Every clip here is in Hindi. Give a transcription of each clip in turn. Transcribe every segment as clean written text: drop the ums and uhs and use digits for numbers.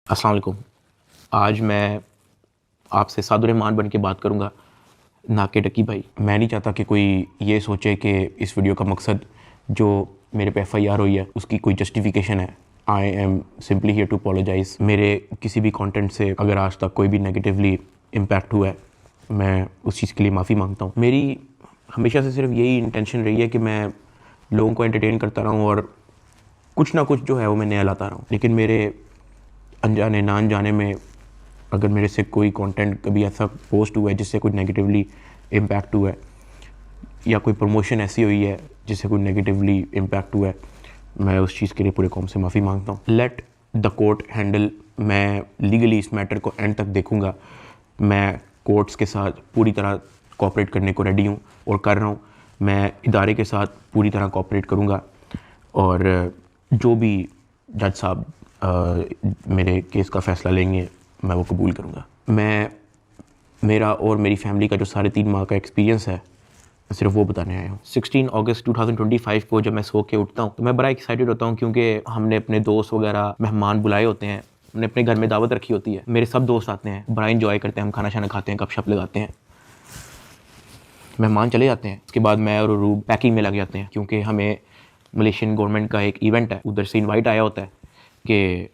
अस्सलाम वालेकुम। आज मैं आपसे सादुर रहमान बन के बात करूँगा, ना कि डकी भाई। मैं नहीं चाहता कि कोई ये सोचे कि इस वीडियो का मकसद जो मेरे पे FIR हुई है उसकी कोई जस्टिफिकेशन है। I am simply here to apologise. मेरे किसी भी कंटेंट से अगर आज तक कोई भी नेगेटिवली इम्पैक्ट हुआ है, मैं उस चीज़ के लिए माफ़ी मांगता हूँ। मेरी हमेशा से सिर्फ यही इंटेंशन रही है कि मैं लोगों को एंटरटेन करता रहूँ और कुछ ना कुछ जो है वो मैं नया लाता रहूँ। लेकिन मेरे अनजाने ना अनजाने में अगर मेरे से कोई कंटेंट कभी ऐसा पोस्ट हुआ है जिससे कोई नेगेटिवली इम्पैक्ट हुआ है, या कोई प्रमोशन ऐसी हुई है जिससे कोई नेगेटिवली इम्पैक्ट हुआ है, मैं उस चीज़ के लिए पूरे कौम से माफ़ी मांगता हूँ। Let the court handle. मैं लीगली इस मैटर को एंड तक देखूँगा। मैं कोर्ट्स के साथ पूरी तरह कोऑपरेट करने को रेडी हूँ और कर रहा हूँ। मैं इदारे के साथ पूरी तरह कोऑपरेट करूँगा और जो भी जज साहब मेरे केस का फ़ैसला लेंगे मैं वो कबूल करूँगा। मेरा और मेरी फैमिली का जो 3.5 माह का एक्सपीरियंस है सिर्फ वो बताने आया हूँ। 16 अगस्त 2025 को जब मैं सो के उठता हूँ तो मैं बड़ा एक्साइटेड होता हूँ, क्योंकि हमने अपने दोस्त वगैरह मेहमान बुलाए होते हैं। हमने अपने घर में दावत रखी होती है, मेरे सब दोस्त आते हैं, बड़ा इंजॉय करते हैं, हम खाना शाना खाते हैं, गपशप लगाते हैं, मेहमान चले जाते हैं। उसके बाद मैं और रूब पैकिंग में लग जाते हैं, क्योंकि हमें मलेशियन गवर्नमेंट का एक इवेंट है, उधर से इनवाइट आया होता है कि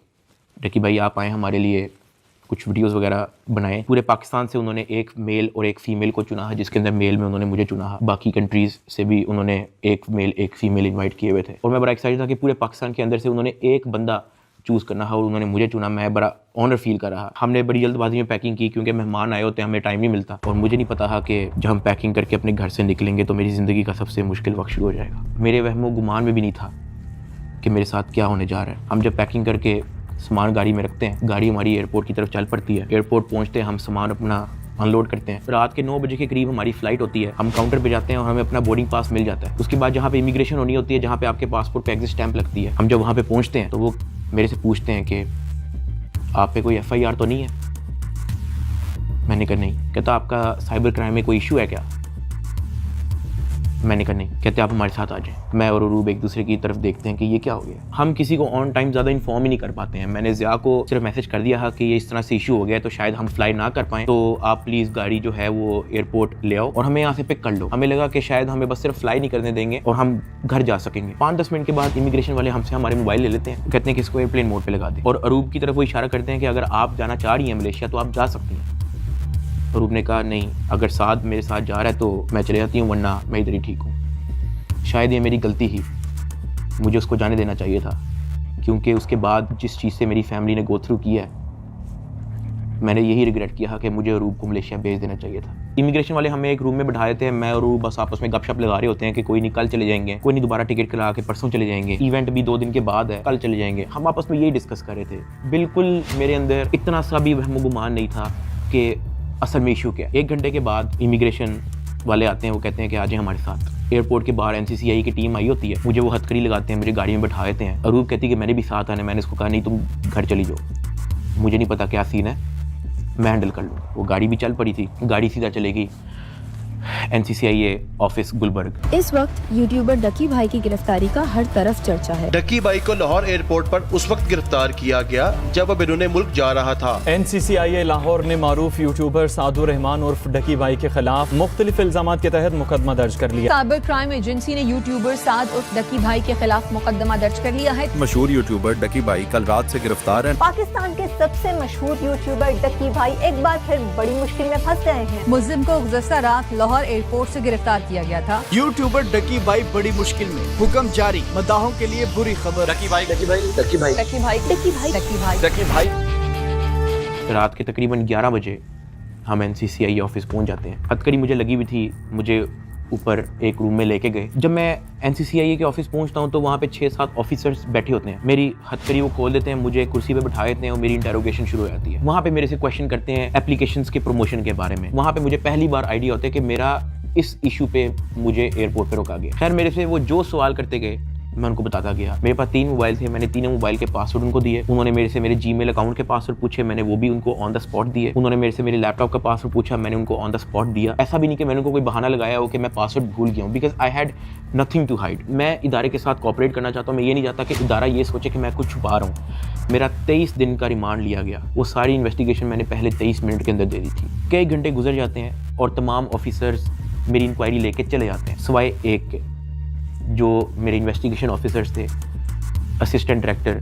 डकी भाई आप आएँ, हमारे लिए कुछ वीडियोस वगैरह बनाए। पूरे पाकिस्तान से उन्होंने एक मेल और एक फ़ीमेल को चुना है, जिसके अंदर मेल में उन्होंने मुझे चुना है। बाकी कंट्रीज़ से भी उन्होंने एक मेल एक फ़ीमेल इनवाइट किए हुए थे और मैं बड़ा एक्साइटेड था कि पूरे पाकिस्तान के अंदर से उन्होंने एक बंदा चूज़ करना है और उन्होंने मुझे चुना। मैं बड़ा ऑनर फील कर रहा। हमने बड़ी जल्दबाजी में पैकिंग की, क्योंकि मेहमान आए होते हैं, हमें टाइम नहीं मिलता, और मुझे नहीं पता था कि जब हम पैकिंग करके अपने घर से निकलेंगे तो मेरी ज़िंदगी का सबसे मुश्किल वक्त शुरू हो जाएगा। मेरे वहमो गुमान में भी नहीं था कि मेरे साथ क्या होने जा रहा है। हम जब पैकिंग करके सामान गाड़ी में रखते हैं, गाड़ी हमारी एयरपोर्ट की तरफ चल पड़ती है। एयरपोर्ट पहुंचते हैं, हम सामान अपना अनलोड करते हैं। रात के 9 बजे के करीब हमारी फ़्लाइट होती है। हम काउंटर पे जाते हैं और हमें अपना बोर्डिंग पास मिल जाता है। उसके बाद जहाँ पे इमिग्रेशन होनी होती है, जहाँ पे आपके पासपोर्ट पे एग्जिट स्टैंप लगती है, हम जब वहाँ पे पहुँचते हैं तो वो मेरे से पूछते हैं कि आप पे कोई FIR तो नहीं है। मैंने कहा नहीं। कहता आपका साइबर क्राइम में कोई इशू है क्या? मैंने कहा नहीं। कहते आप हमारे साथ आ जाएं। मैं और रूब एक दूसरे की तरफ देखते हैं कि ये क्या हो गया। हम किसी को ऑन टाइम ज़्यादा इन्फॉर्म ही नहीं कर पाते हैं। मैंने ज़िया को सिर्फ मैसेज कर दिया है कि ये इस तरह से इशू हो गया है, तो शायद हम फ्लाई ना कर पाएँ, तो आप प्लीज़ गाड़ी जो है वो एयरपोर्ट ले आओ और हमें यहाँ से पिक कर लो। हमें लगा कि शायद हमें बस सिर्फ फ्लाई नहीं करने देंगे और हम घर जा सकेंगे। 5-10 मिनट के बाद इमिग्रेशन वाले हमसे हमारे मोबाइल ले लेते हैं, कहते हैं कि इसको एयरप्लेन मोड पर लगा दें, और अरूब की तरफ वो इशारा करते हैं कि अगर आप जाना चाह रही हैं मलेशिया तो आप जा सकती हैं। अरूब ने कहा नहीं, अगर साथ मेरे साथ जा रहा है तो मैं चले जाती हूँ, वरना मैं इधर ही ठीक हूँ। शायद ये मेरी गलती ही, मुझे उसको जाने देना चाहिए था, क्योंकि उसके बाद जिस चीज़ से मेरी फैमिली ने गो थ्रू किया है, मैंने यही रिग्रेट किया कि मुझे अरूब को मलेशिया भेज देना चाहिए था। इमिग्रेशन वाले हमें एक रूम में बिठा देते हैं। मैं और अरूब बस आपस में गपशप लगा रहे होते हैं कि कोई नहीं कल चले जाएंगे, कोई नहीं दोबारा टिकट करा के परसों चले जाएंगे, इवेंट भी 2 दिन के बाद है, कल चले जाएंगे। हम आपस में यही डिस्कस कर रहे थे। बिल्कुल मेरे अंदर इतना सा भी वहम गुमान नहीं था कि असल में इशू क्या है। 1 घंटे के बाद इमिग्रेशन वाले आते हैं, वो कहते हैं कि आ जाए हमारे साथ। एयरपोर्ट के बाहर NCCI की टीम आई होती है, मुझे वो हथकड़ी लगाते हैं, मेरी गाड़ी में बैठा देते हैं। अरूब कहती है कि मैंने भी साथ आना है। मैंने उसको कहा नहीं, तुम घर चली जाओ, मुझे नहीं पता क्या सीन है, मैं हैंडल कर लूँ। वो गाड़ी भी चल पड़ी थी, गाड़ी सीधा चलेगी NCCI ऑफिस गुलबर्ग। इस वक्त यूट्यूबर डकी भाई की गिरफ्तारी का हर तरफ चर्चा है। डकी भाई को लाहौर एयरपोर्ट पर उस वक्त गिरफ्तार किया गया जब अब इन्होंने मुल्क जा रहा था। NCCI लाहौर ने मारूफ यूट्यूबर सादुर रहमान उर्फ डकी भाई के खिलाफ मुख्तलिफ इल्जामात के तहत मुकदमा दर्ज कर लिया। साइबर क्राइम एजेंसी ने यूट्यूबर साद उर्फ डकी भाई के खिलाफ मुकदमा दर्ज कर लिया है। मशहूर यूट्यूबर डकी भाई कल रात से गिरफ्तार है। पाकिस्तान के सबसे मशहूर यूट्यूबर डकी भाई एक बार फिर बड़ी मुश्किल में फंस गए हैं। मुल्जिम को गुज़श्ता रात लाहौर एयरपोर्ट से गिरफ्तार किया गया था। यूट्यूबर डकी भाई बड़ी मुश्किल में, हुक्म जारी, मद्दाहों के लिए बुरी खबर। डकी भाई डकी भाई डकी भाई डकी भाई डकी भाई। रात के तकरीबन 11 बजे हम NCCI ऑफिस पहुंच जाते हैं। हथकड़ी मुझे लगी हुई थी, मुझे ऊपर एक रूम में लेके गए। जब मैं NCCI के ऑफिस पहुंचता हूं तो वहाँ पे 6-7 ऑफिसर्स बैठे होते हैं। मेरी हथकड़ी वो खोल देते हैं, मुझे कुर्सी पे बिठा देते हैं और मेरी इंटेरोगेशन शुरू हो जाती है। वहाँ पे मेरे से क्वेश्चन करते हैं एप्लीकेशंस के प्रमोशन के बारे में। वहाँ पे मुझे पहली बार आइडिया होता है कि मेरा इस इशू पे मुझे एयरपोर्ट पे रोका गया। खैर मेरे से वो जो सवाल करते गए मैं उनको बताता गया। मेरे पास 3 मोबाइल थे, मैंने तीनों मोबाइल के पासवर्ड उनको दिए। उन्होंने मेरे से मेरे जीमेल अकाउंट के पासवर्ड पूछे, मैंने वो भी उनको ऑन द स्पॉट दिए। उन्होंने मेरे से मेरे लैपटॉप का पासवर्ड पूछा, मैंने उनको ऑन द स्पॉट दिया। ऐसा भी नहीं कि मैंने उनको कोई बहाना लगाया हो कि मैं पासवर्ड भूल गया हूँ, because I had nothing to hide. मैं इदारे के साथ कोऑपरेट करना चाहता हूँ। मैं ये नहीं चाहता कि इदारा ये सोचे कि मैं कुछ छुपा रहा हूँ। मेरा 23 दिन का रिमांड लिया गया। वो सारी इन्वेस्टिगेशन मैंने पहले 23 मिनट के अंदर दे दी थी। कई घंटे गुजर जाते हैं और तमाम ऑफिसर्स मेरी इंक्वायरी लेके चले जाते हैं, सिवाय एक के, जो मेरे इन्वेस्टिगेशन ऑफिसर्स थे, असिस्टेंट डायरेक्टर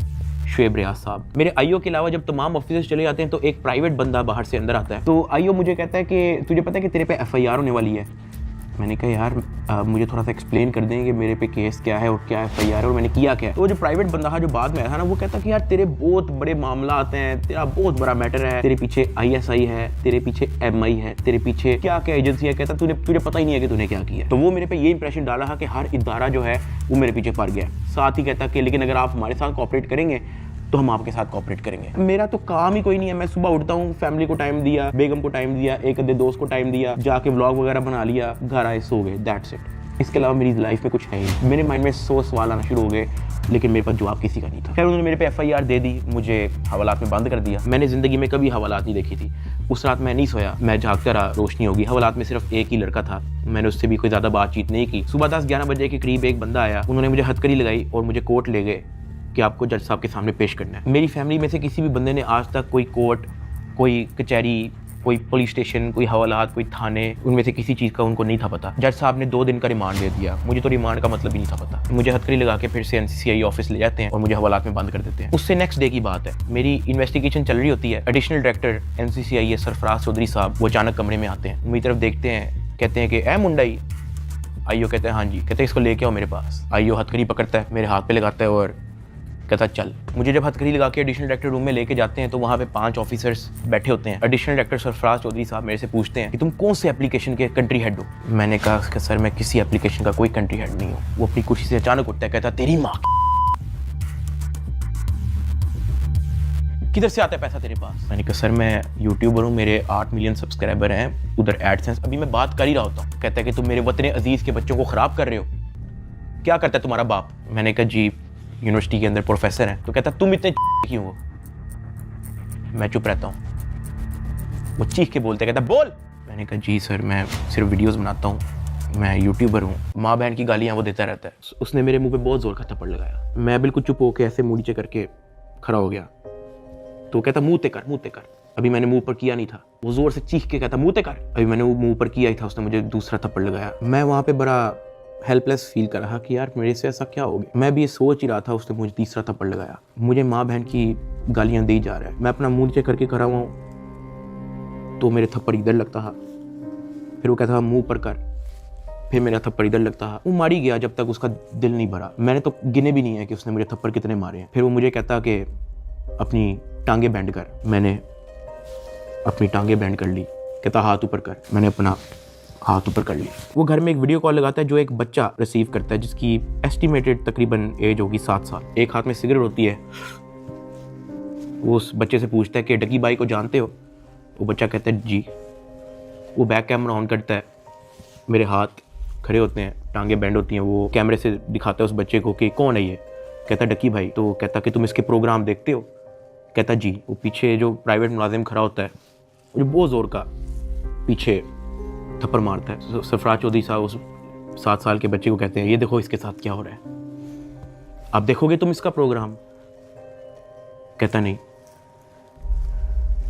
शुएब रियाज साहब। मेरे आईओ के अलावा जब तमाम ऑफिसर्स चले जाते हैं तो एक प्राइवेट बंदा बाहर से अंदर आता है। तो आईओ मुझे कहता है कि तुझे पता है कि तेरे पे एफआईआर होने वाली है। मैंने कहा यार मुझे थोड़ा सा एक्सप्लेन कर दें कि मेरे पे केस क्या है और क्या एफआईआर है और मैंने किया क्या है। तो जो प्राइवेट बंदा था जो बाद में आया था ना, वो कहता कि यार तेरे बहुत बड़े मामला आते हैं, तेरा बहुत बड़ा मैटर है, तेरे पीछे ISI है, तेरे पीछे MI है, तेरे पीछे क्या क्या एजेंसी है। कहता तुझे पता ही नहीं है कि तूने क्या किया। तो वो मेरे पे ये इंप्रेशन डाला था कि हर इदारा जो है वो मेरे पीछे पड़ गया। साथ ही कहता कि लेकिन अगर आप हमारे साथ कोऑपरेट करेंगे तो हम आपके साथ कोऑपरेट करेंगे। मेरा तो काम ही कोई नहीं है। मैं सुबह उठता हूँ, फैमिली को टाइम दिया, बेगम को टाइम दिया, एक आधे दोस्त को टाइम दिया, जाके व्लॉग वगैरह बना लिया, घर आए, सो गए, दैट्स इट। इसके अलावा मेरी लाइफ में कुछ है ही। मेरे माइंड में 100 सवाल आना शुरू हो गए, लेकिन मेरे पास जवाब किसी का नहीं था। फिर उन्होंने मेरे पे FIR दे दी, मुझे हवालात में बंद कर दिया। मैंने ज़िंदगी में कभी हवालात नहीं देखी थी। उस रात मैं नहीं सोया, मैं जागता रहा, रोशनी होगी। हवालात में सिर्फ एक ही लड़का था, मैंने उससे भी कोई ज़्यादा बातचीत नहीं की। सुबह 10-11 बजे के करीब एक बंदा आया, उन्होंने मुझे हथकड़ी लगाई और मुझे कोर्ट ले गए कि आपको जज साहब के सामने पेश करना है। मेरी फैमिली में से किसी भी बंदे ने आज तक कोई कोर्ट, कोई कचहरी, कोई पुलिस स्टेशन, कोई हवालात, कोई थाने, उनमें से किसी चीज़ का उनको नहीं था पता। जज साहब ने 2 दिन का रिमांड दे दिया। मुझे तो रिमांड का मतलब ही नहीं था पता। मुझे हथकड़ी लगा के फिर से NCCI ऑफिस ले जाते हैं और मुझे हवालात में बंद कर देते हैं। उससे नेक्स्ट डे की बात है, मेरी इन्वेस्टिगेशन चल रही होती है। Additional director NCCI Sarfaraz Chaudhry साहब वो अचानक कमरे में आते हैं, मेरी तरफ देखते हैं, कहते हैं कि ए मुंडाई। आईओ कहते हैं हाँ जी। कहते हैं इसको लेके आओ मेरे पास। आईओ हथकड़ी पकड़ता है, मेरे हाथ पे लगाता है और कहता चल। मुझे जब हथकड़ी लगा के एडिशनल डायरेक्टर रूम में लेके जाते हैं तो वहाँ पे 5 ऑफिसर्स बैठे होते हैं। एडिशनल डायरेक्टर सरफराज चौधरी साहब मेरे से पूछते हैं कि तुम कौन से एप्लीकेशन के कंट्री हेड हो। मैंने कहा कि सर मैं किसी एप्लीकेशन का कोई कंट्री हेड नहीं हूँ। वो अपनी कुर्सी से अचानक उठता है, कहता तेरी माँ किधर से आता है पैसा तेरे पास। मैंने कहा सर मैं यूट्यूबर हूँ, मेरे 8 मिलियन सब्सक्राइबर हैं, उधर एडसेंस अभी मैं बात कर ही रहा होता हूँ। कहता है कि तुम मेरे वतन अजीज़ के बच्चों को ख़राब कर रहे हो, क्या करता है तुम्हारा बाप। मैंने कहा जी यूनिवर्सिटी के अंदर प्रोफेसर हैं। तो कहता तुम इतने क्यों हो। मैं चुप रहता हूँ। वो चीख के बोलते, कहता बोल। मैंने कहा जी सर मैं सिर्फ वीडियोस बनाता हूँ, मैं यूट्यूबर हूँ। माँ बहन की गालियाँ वो देता रहता है। उसने मेरे मुंह पे बहुत जोर का थप्पड़ लगाया। मैं बिल्कुल चुप होकर ऐसे मुँह नीचे करके खड़ा हो गया। तो कहता मुँह ते कर, मुँह ते कर। अभी मैंने मुंह पर किया नहीं था। वो जोर से चीख के कहता मुँह ते कर। अभी मैंने वो मुँह पर किया ही था, उसने मुझे दूसरा थप्पड़ लगाया। मैं वहाँ पे बड़ा हेल्पलेस फील कर रहा कि यार मेरे से ऐसा क्या हो गया। मैं भी ये सोच ही रहा था, उसने मुझे तीसरा थप्पड़ लगाया। मुझे माँ बहन की गालियाँ दी जा रहा है। मैं अपना मुँह नीचे करके खड़ा हुआ हूँ तो मेरे थप्पड़ इधर लगता था, फिर वो कहता था मुँह पर कर, फिर मेरा थप्पड़ इधर लगता था। वो मारी गया जब तक उसका दिल नहीं भरा। मैंने तो गिने भी नहीं है कि उसने मुझे थप्पड़ कितने मारे हैं। फिर वो मुझे कहता कि अपनी टांगे बैंड कर। मैंने अपनी टांगे बैंड कर ली। कहता हाथ ऊपर कर। मैंने अपना हाथ ऊपर कर ली। वो घर में एक वीडियो कॉल लगाता है जो एक बच्चा रिसीव करता है जिसकी एस्टिमेटेड तकरीबन एज होगी 7 साल। एक हाथ में सिगरेट होती है। वो उस बच्चे से पूछता है कि डकी बाई को जानते हो। वो बच्चा कहता है जी। वो बैक कैमरा ऑन करता है, मेरे हाथ खड़े होते हैं, टांगे बैंड होती हैं। वो कैमरे से दिखाता है उस बच्चे को कि कौन है ये। कहता डकी भाई। तो कहता कि तुम इसके प्रोग्राम देखते हो। कहता जी। वो पीछे जो प्राइवेट मुलाजिम खड़ा होता है जो बहुत ज़ोर का पीछे थप्पड़ मारता है। सरफराज चौधरी साहब उस 7 साल के बच्चे को कहते हैं ये देखो इसके साथ क्या हो रहा है, आप देखोगे तुम इसका प्रोग्राम। कहता नहीं,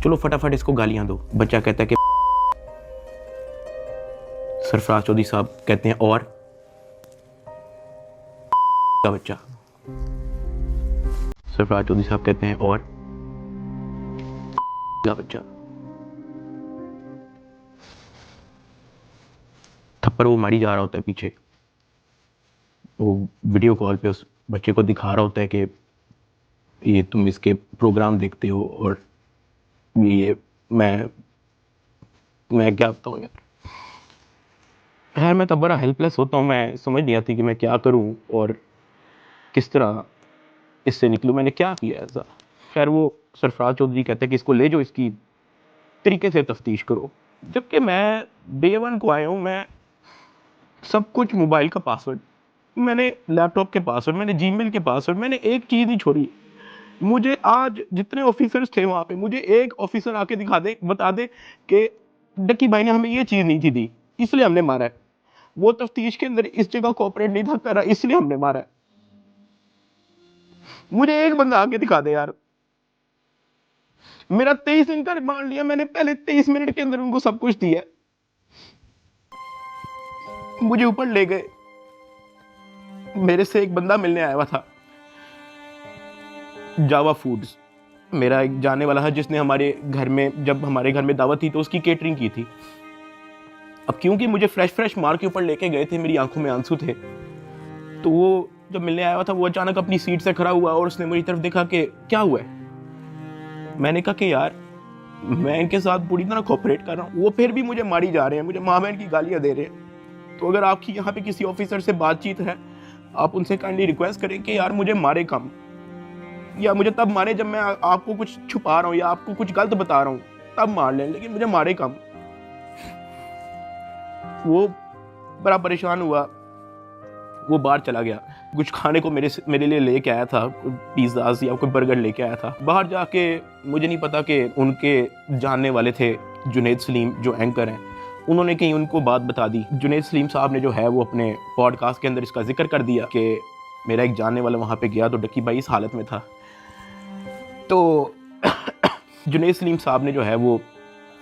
चलो फटाफट इसको गालियां दो। बच्चा कहता है कि सरफराज चौधरी साहब कहते हैं और का बच्चा। सरफराज चौधरी साहब कहते हैं और का बच्चा। थप्पड़ वो मारी जा रहा होता है पीछे। वो वीडियो कॉल पे उस बच्चे को दिखा रहा होता है कि ये तुम इसके प्रोग्राम देखते हो और ये मैं क्या बताऊँ यार। खैर मैं तब बड़ा हेल्पलेस होता हूँ। मैं समझ नहीं आती कि मैं क्या करूँ और किस तरह इससे निकलूँ। मैंने क्या किया ऐसा। खैर वो सरफराज चौधरी कहते हैं कि इसको ले जाओ, इसकी तरीके से तफ्तीश करो। जबकि मैं day 1 को आया हूँ, मैं सब कुछ मोबाइल का पासवर्ड मैंने लैपटॉप के पासवर्ड, मैंने जीमेल के पासवर्ड, मैंने एक चीज़ नहीं छोड़ी। मुझे आज जितने ऑफिसर्स थे वहाँ पे, मुझे एक ऑफिसर आके दिखा दे, बता दे कि डक्की भाई ने हमें ये चीज़ नहीं थी दी, इसलिए हमने मारा है। वो तफ्तीश के अंदर इस जगह कोऑपरेट नहीं था कर रहा, इसलिए हमने मारा है। मुझे एक बंदा आके दिखा दे यार। मेरा 23 दिन का रिमांड लिया मैंने, पहले 23 मिनट के अंदर उनको सब कुछ दिया। मुझे ऊपर ले गए, मेरे से एक बंदा मिलने आया हुआ था, जावा फूड्स, मेरा एक जाने वाला है जिसने हमारे घर में, जब हमारे घर में दावत थी तो उसकी केटरिंग की थी। अब क्योंकि मुझे फ्रेश मार के ऊपर लेके गए थे, मेरी आंखों में आंसू थे, तो वो जब मिलने आया हुआ था वो अचानक अपनी सीट से खड़ा हुआ और उसने मेरी तरफ देखा कि क्या हुआ है। मैंने कहा कि यार मैं इनके साथ पूरी तरह कोऑपरेट कर रहा हूँ, वो फिर भी मुझे मारी जा रहे हैं, मुझे माँ बहन की गालियाँ दे रहे हैं। तो अगर आपकी यहाँ पे किसी ऑफिसर से बातचीत है, आप उनसे काइंडली रिक्वेस्ट करें कि यार मुझे मारे कम, या मुझे तब मारे जब मैं आपको कुछ छुपा रहा हूँ या आपको कुछ गलत बता रहा हूँ, तब मार लें, लेकिन मुझे मारे कम। वो बड़ा परेशान हुआ, वो बाहर चला गया, कुछ खाने को मेरे लिए लेके आया था, पिज़्ज़ाज़ या कोई बर्गर लेके आया था। बाहर जाके मुझे नहीं पता कि उनके जानने वाले थे जुनैद सलीम जो एंकर हैं, उन्होंने कहीं उनको बात बता दी। जुनैद सलीम साहब ने जो है वो अपने पॉडकास्ट के अंदर इसका जिक्र कर दिया कि मेरा एक जानने वाला वहाँ पे गया तो डक्की भाई इस हालत में था। तो जुनैद सलीम साहब ने जो है वो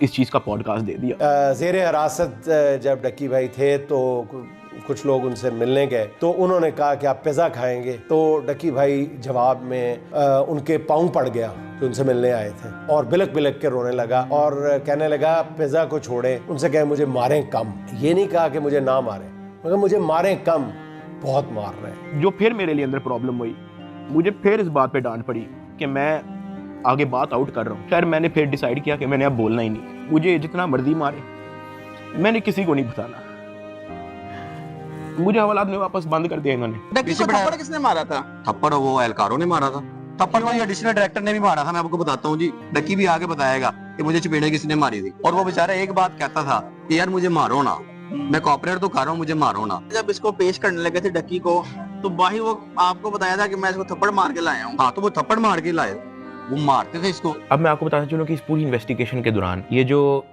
इस चीज़ का पॉडकास्ट दे दिया। ज़ेरे हिरासत जब डक्की भाई थे तो कुछ लोग उनसे मिलने गए, तो उन्होंने कहा कि आप पिज़्ज़ा खाएंगे, तो डक्की भाई जवाब में उनके पाँव पड़ गया जो उनसे मिलने आए थे, और बिलक बिलक के रोने लगा और कहने लगा पिज़्ज़ा को छोड़ें, उनसे कहे मुझे मारें कम। ये नहीं कहा कि मुझे ना मारें, मगर मुझे मारें कम, बहुत मार रहे हैं। जो फिर मेरे लिए अंदर प्रॉब्लम हुई, मुझे फिर इस बात पे डांट पड़ी कि मैं आगे बात आउट कर रहा हूँ। खैर मैंने फिर डिसाइड किया कि मैंने अब बोलना ही नहीं, मुझे जितना मर्जी मारे, मैंने किसी को नहीं बताना। मुझे हवालात में वापस बंद कर दिया इन्होंने। थप्पड़ किसने मारा था? थप्पड़ वो एहलकारों ने मारा था। थप्पड़ वही एडिशनल डायरेक्टर ने भी मारा था, मैं आपको बताता हूँ जी। डक्की भी आगे बताएगा कि मुझे चपेड़े किसने मारी थी, और वो बेचारा एक बात कहता था कि यार मुझे मारो ना, मैं कॉपरेट तो कर रहा हूँ, मुझे मारो ना। जब इसको पेश करने लगे थे डक्की को, तो भाई वो आपको बताया था कि मैं इसको थप्पड़ मार के लाया हूँ। हाँ, तो वो थप्पड़ मार के लाए, वो मारते थे इसको। अब मैं आपको बताना चाहूँ कि इस पूरी इन्वेस्टिगेशन के दौरान ये जो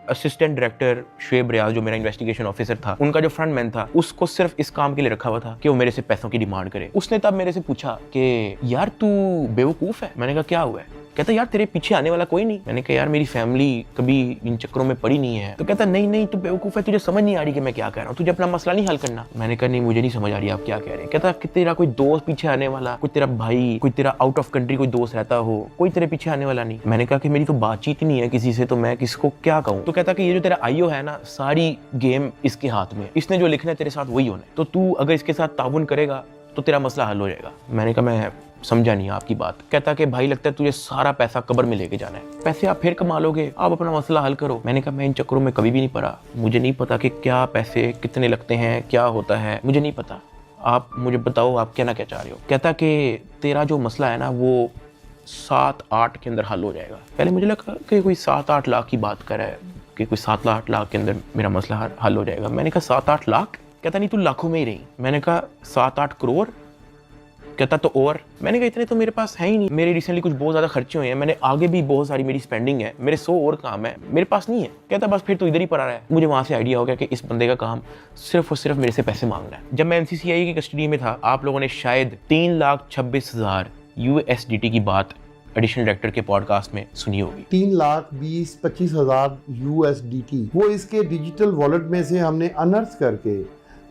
असिस्टेंट डायरेक्टर शुएब रियाज जो मेरा इन्वेस्टिगेशन ऑफिसर था, उनका जो फ्रंटमैन था, उसको सिर्फ इस काम के लिए रखा हुआ था कि वो मेरे से पैसों की डिमांड करे। उसने तब मेरे से पूछा कि यार तू बेवकूफ़ है। मैंने कहा क्या हुआ है? कहता यार तेरे पीछे आने वाला कोई नहीं। मैंने कहा यार मेरी फैमिली कभी इन चक्करों में पड़ी नहीं है। तो कहता नहीं तू बेवकूफ़ है, तुझे समझ नहीं आ रही कि मैं क्या कह रहा हूँ, तुझे अपना मसला नहीं हल करना। मैंने कहा नहीं मुझे नहीं समझ आ रही आप क्या कह रहे हैं। कहता कि तेरा कोई दोस्त पीछे आने वाला, कोई तेरा भाई, कोई तेरा आउट ऑफ कंट्री कोई दोस्त रहता हो, कोई तेरे पीछे आने वाला नहीं। मैंने कहा कि मेरी तो बातचीत ही नहीं है किसी से, तो मैं किसको क्या कहूँ। तो कहता कि ये जो तेरा आईओ है ना, सारी गेम इसके हाथ में, इसने जो लिखना है तेरे साथ वही होना है, तो तू अगर इसके साथ ताउन करेगा तो तेरा मसला हल हो जाएगा। मैंने कहा मैं समझा नहीं आपकी बात। कहता कि भाई लगता है तुझे सारा पैसा कब्र में लेके जाना है, पैसे आप फिर कमा लोगे, आप अपना मसला हल करो। मैंने कहा मैं इन चक्करों में कभी भी नहीं पड़ा, मुझे नहीं पता कि क्या पैसे कितने लगते हैं, क्या होता है, मुझे नहीं पता, आप मुझे बताओ आप क्या ना क्या चाह रहे हो। कहता कि तेरा जो मसला है ना वो 7-8 के अंदर हल हो जाएगा। पहले मुझे लगा कि कोई 7-8 लाख की बात कर रहा है कि कोई 7-8 लाख के अंदर मेरा मसला हल हो जाएगा। मैंने कहा 7-8 लाख? कहता नहीं तू लाखों में ही रही। मैंने कहा 7-8 करोड़? कहता तो और। मैंने कहा इतने तो मेरे पास है ही नहीं, मेरे रिसेंटली कुछ बहुत ज़्यादा खर्चे हुए हैं, मैंने आगे भी बहुत सारी मेरी स्पेंडिंग है, मेरे 100 और काम है, मेरे पास नहीं है। कहता बस फिर तो इधर ही पड़ा रहा है। मुझे वहाँ से आइडिया हो गया कि इस बंदे का काम सिर्फ और सिर्फ मेरे से पैसे मांगना है। जब मैं NCCI की कस्टडी में था, आप लोगों ने शायद 3,26,000 USDT की बात एडिशनल डायरेक्टर के पॉडकास्ट में सुनी होगी। 3,20,25,000 USDT वो इसके डिजिटल वॉलेट में से हमने अनर्थ करके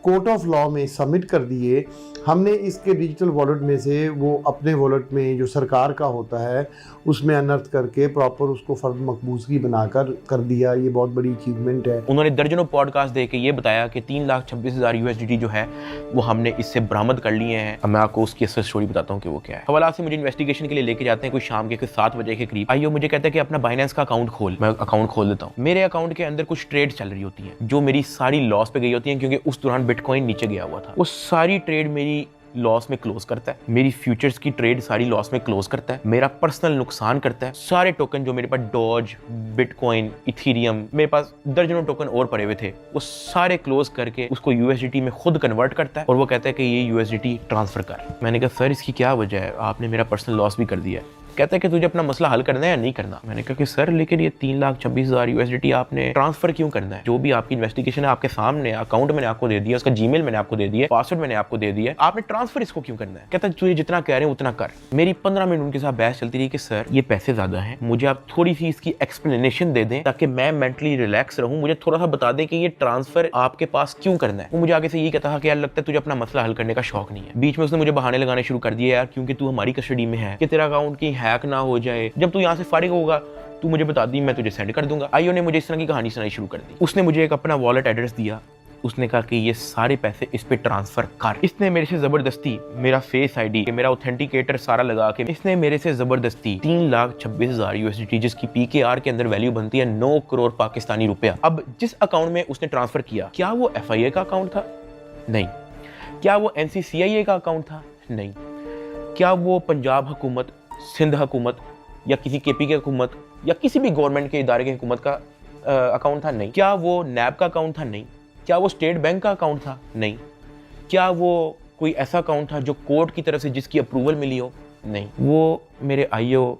कोर्ट ऑफ लॉ में सबमिट कर दिए। हमने इसके डिजिटल वॉलेट में से वो अपने वॉलेट में जो सरकार का होता है उसमें अनर्थ करके प्रॉपर उसको फर्द मकबूजगी बनाकर कर दिया। ये बहुत बड़ी अचीवमेंट है। उन्होंने दर्जनों पॉडकास्ट दे के ये बताया कि 3,26,000 USDT जो है वो हमने इससे बरामद कर लिए हैं। अब मैं आपको उसकी असल स्टोरी बताता हूँ कि वो क्या है। हवाला से मुझे इन्वेस्टिगेशन के लिए लेके जाते हैं कोई शाम के 7 बजे के करीब। आइयो मुझे कहता है कि अपना बाइनेंस का अकाउंट खोल। मैं अकाउंट खोल देता हूँ। मेरे अकाउंट के अंदर कुछ ट्रेड चल रही होती है जो मेरी सारी लॉस पे गई होती है, क्योंकि उस दौरान बिटकॉइन नीचे गया हुआ था। वो सारी ट्रेड मेरी लॉस में क्लोज करता है, मेरी फ्यूचर्स की ट्रेड सारी लॉस में क्लोज करता है, मेरा पर्सनल नुकसान करता है। सारे टोकन जो मेरे पास डॉज, बिटकॉइन, इथीरियम, मेरे पास दर्जनों टोकन और पड़े हुए थे, वो सारे क्लोज करके उसको यूएसडीटी में खुद कन्वर्ट करता है और वो कहता है कि ये यूएसडीटी ट्रांसफर कर। मैंने कहा सर इसकी क्या वजह है, आपने मेरा पर्सनल लॉस भी कर दिया है। कहता है कि तुझे अपना मसला हल करना है या नहीं करना। मैंने कहा कि सर लेकिन ये 3,26,000 यूएसडीटी आपने ट्रांसफर क्यों करना है? जो भी आपकी इन्वेस्टिगेशन है आपके सामने, अकाउंट मैंने आपको दे दिया, उसका जीमेल मैंने आपको दे दिया, पासवर्ड मैंने आपको दे दिया, आपने ट्रांसफर इसको क्यों करना है? कहता है तुझे जितना कह रहे हैं उतना कर। मेरी 15 मिनट उनके साथ बहस चलती रही कि सर ये पैसे ज्यादा हैं, मुझे आप थोड़ी सी इसकी एक्सप्लेनेशन दे दें ताकि मैं मेंटली रिलैक्स रहूं, मुझे थोड़ा सा बता दें कि ये ट्रांसफर आपके पास क्यों करना है। वो मुझे आगे से ये कहता था कि यार लगता है तुझे अपना मसला हल करने का शौक नहीं है। बीच में उसने मुझे बहाने लगाने शुरू कर दिए, यार क्योंकि तू हमारी कस्टडी में है कि तेरा अकाउंट की हैक ना हो जाए, जब तू यहाँ से फारिग होगा तू मुझे बता दी, मैं तुझे सेंड कर दूंगा। आईओ ने मुझे इस तरह की कहानी सुनाई शुरू कर दी। उसने मुझे एक अपना वॉलेट एड्रेस दिया, उसने कहा कि ये सारे पैसे इस पे ट्रांसफर कर। इसने मेरे से जबरदस्ती मेरा फेस आईडी, मेरा ऑथेंटिकेटर सारा लगा के इसने मेरे से जबरदस्ती 3,26,000 यूएसडीटी, जिसकी पीकेआर के अंदर वैल्यू बनती है 9 करोड़ पाकिस्तानी रुपया। अब जिस अकाउंट में उसने ट्रांसफर किया, क्या वो एफआईए का अकाउंट था? नहीं। क्या वो एनसीसीआईए का अकाउंट था? नहीं। क्या वो पंजाब हुकूमत, सिंध हुकूमत या किसी केपी की हुकूमत या किसी भी गवर्नमेंट के इदारे की हुकूमत का अकाउंट था? नहीं। क्या वो नैब का अकाउंट था? नहीं। क्या वो स्टेट बैंक का अकाउंट था? नहीं। क्या वो कोई ऐसा अकाउंट था जो कोर्ट की तरफ से जिसकी अप्रूवल मिली हो? नहीं। वो मेरे आईओ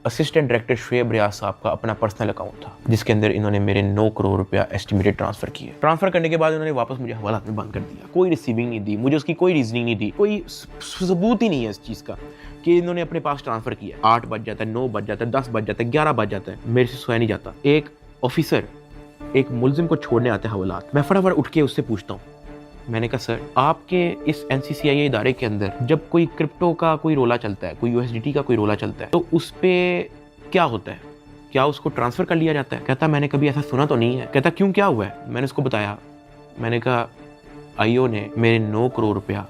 असिस्टेंट डायरेक्टर शुएब रियाज साहब का अपना पर्सनल अकाउंट था, जिसके अंदर इन्होंने मेरे 9 करोड़ रुपया एस्टिमेटेड ट्रांसफर किए। ट्रांसफर करने के बाद इन्होंने वापस मुझे हवालात में बंद कर दिया। कोई रिसीविंग नहीं दी, मुझे उसकी कोई रीजनिंग नहीं दी, कोई सबूत ही नहीं है इस चीज़ का कि इन्होंने अपने पास ट्रांसफर किया। 8 बज जाता है, 9 बज जाता है, 10 बज जाता है, 11 बज जाता है, मेरे से सोया नहीं जाता। एक ऑफिसर एक मुलजिम को छोड़ने आते हैं हवालात, मैं फटाफट उठ के उससे पूछता हूँ, मैंने कहा सर आपके इस एनसीसीआईए इदारे के अंदर जब कोई क्रिप्टो का कोई रोला चलता है, कोई यूएसडीटी का कोई रोला चलता है, तो उस पे क्या होता है? क्या उसको ट्रांसफर कर लिया जाता है? कहता मैंने कभी ऐसा सुना तो नहीं है। कहता क्यों, क्या हुआ है? मैंने उसको बताया, मैंने कहा आईओ ने मेरे 9 करोड़ रुपया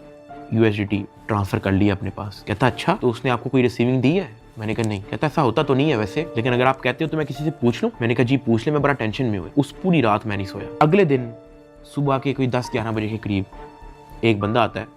यूएसडीटी ट्रांसफर कर लिया अपने पास। कहता अच्छा, तो उसने आपको कोई रिसीविंग दी है? मैंने कहा नहीं। कहता ऐसा होता तो नहीं है वैसे, लेकिन अगर आप कहते हो तो मैं किसी से पूछ लूं। मैंने कहा जी पूछ ले, मैं बड़ा टेंशन में हुआ। उस पूरी रात मैं नहीं सोया। अगले दिन सुबह के कोई 10-11 बजे के करीब एक बंदा आता है,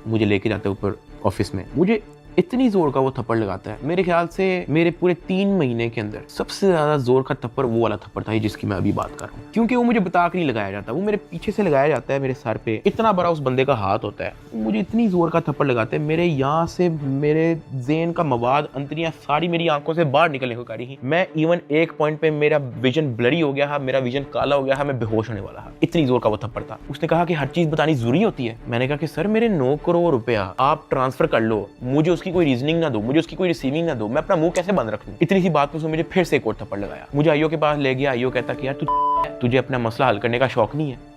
मुझे लेके जाता है ऊपर ऑफिस में। मुझे इतनी जोर का वो थप्पड़ लगाता है, मेरे ख्याल से मेरे पूरे 3 महीने के अंदर सबसे ज्यादा जोर का थप्पड़ वो वाला थप्पड़ था जिसकी मैं अभी बात कर रहा हूँ। क्योंकि वो मुझे बता के नहीं लगाया जाता, वो मेरे पीछे से लगाया जाता है, मेरे सर पे इतना बड़ा उस बंदे का हाथ होता है, मुझे इतनी जोर का थप्पड़ लगाते हैं, मेरे यहाँ से मेरे ज़हन का मवाद, अंतरियाँ सारी मेरी आंखों से बाहर निकलने को करी। मैं इवन एक पॉइंट पे मेरा विजन ब्लरी हो गया है, मेरा विजन काला हो गया है, मैं बेहोश होने वाला है, इतनी जोर का वो थप्पड़ था। उसने कहा कि हर चीज बतानी जरूरी होती है। मैंने कहा कि सर मेरे 9 करोड़ रुपया आप ट्रांसफर कर लो, मुझे उसकी कोई रीजनिंग ना दो, मुझे उसकी कोई रिसीविंग ना दो, मैं अपना मुंह कैसे बंद रखूं? इतनी सी बात पे उसने मुझे फिर से एक और थप्पड़ लगाया। मुझे आईओ के पास ले गया। आईओ कहता कि यार तुझे अपना मसला हल करने का शौक नहीं है।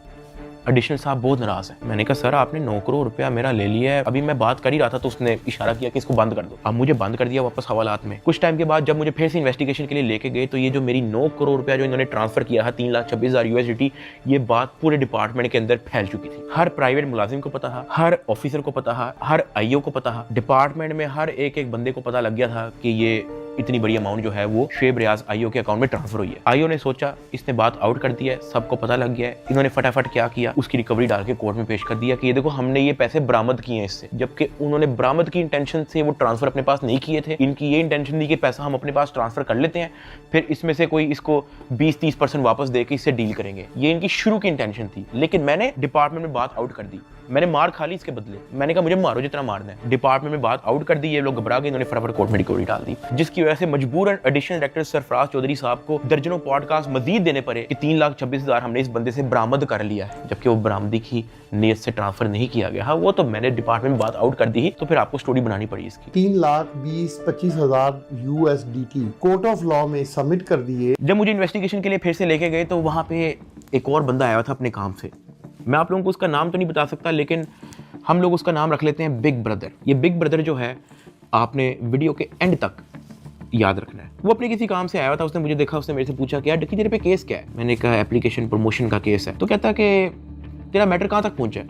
एडिशनल साहब बहुत नाराज है। मैंने कहा सर आपने 9 करोड़ रुपया मेरा ले लिया है, अभी मैं बात कर ही रहा था तो उसने इशारा किया कि इसको बंद कर दो। अब मुझे बंद कर दिया वापस हवालात में। कुछ टाइम के बाद जब मुझे फिर से इन्वेस्टिगेशन के लिए लेके गए तो ये जो मेरी 9 करोड़ रुपया जो इन्होंने ट्रांसफर किया है 3,26,000 यूएसडीटी, ये बात पूरे डिपार्टमेंट के अंदर फैल चुकी थी। हर प्राइवेट मुलाजिम को पता था, हर ऑफिसर को पता था, हर आईओ को पता था, डिपार्टमेंट में हर एक बंदे को पता लग गया था कि ये इतनी बड़ी अमाउंट जो है वो शुएब रियाज आईओ के अकाउंट में ट्रांसफर हुई है। आईओ ने सोचा इसने बात आउट कर दिया है, सबको पता लग गया है। इन्होंने फटाफट क्या किया, उसकी रिकवरी डाल के कोर्ट में पेश कर दिया कि ये देखो हमने ये पैसे बरामद किए हैं इससे, जबकि उन्होंने बरामद की इंटेंशन से वो ट्रांसफर अपने पास नहीं किए थे। इनकी ये इंटेंशन थी कि पैसा हम अपने पास ट्रांसफर कर लेते हैं, फिर इसमें से कोई इसको 20-30% वापस दे के इससे डील करेंगे। ये इनकी शुरू की इंटेंशन थी, लेकिन मैंने डिपार्टमेंट में बात आउट कर दी। मैंने मार खा ली इसके बदले। मैंने कहा मुझे मारो जितना मारना है। डिपार्टमेंट में बात आउट कर दी, ये लोग घबरा गए, इन्होंने फटाफट कोर्ट में रिकवरी डाल दी, जिसकी वजह से मजबूरन एडिशनल डायरेक्टर सरफराज चौधरी साहब को दर्जनों पॉडकास्ट मजीद देने पड़े कि 3,26,000 हमने इस बंदे से बरामद कर लिया है, जबकि वो बरामदी की नीयत से ट्रांसफर नहीं किया गया। हाँ वो तो मैंने डिपार्टमेंट में बात आउट कर दी, तो फिर आपको स्टोरी बनानी पड़ी इसकी। 3,20,25,000 यूएसडीटी कोर्ट ऑफ लॉ में सबमिट कर दिए। जब मुझे इन्वेस्टिगेशन के लिए फिर से लेके गए तो वहां पे एक और बंदा आया था अपने काम से। मैं आप लोगों को उसका नाम तो नहीं बता सकता, लेकिन हम लोग उसका नाम रख लेते हैं बिग ब्रदर। ये बिग ब्रदर जो है आपने वीडियो के एंड तक याद रखना है। वो अपने किसी काम से आया था, उसने मुझे देखा, उसने मेरे से पूछा कि यार डक्की तेरे पे केस क्या है? मैंने कहा एप्लीकेशन प्रमोशन का केस है। तो कहता कि तेरा मैटर कहाँ तक पहुँचा है?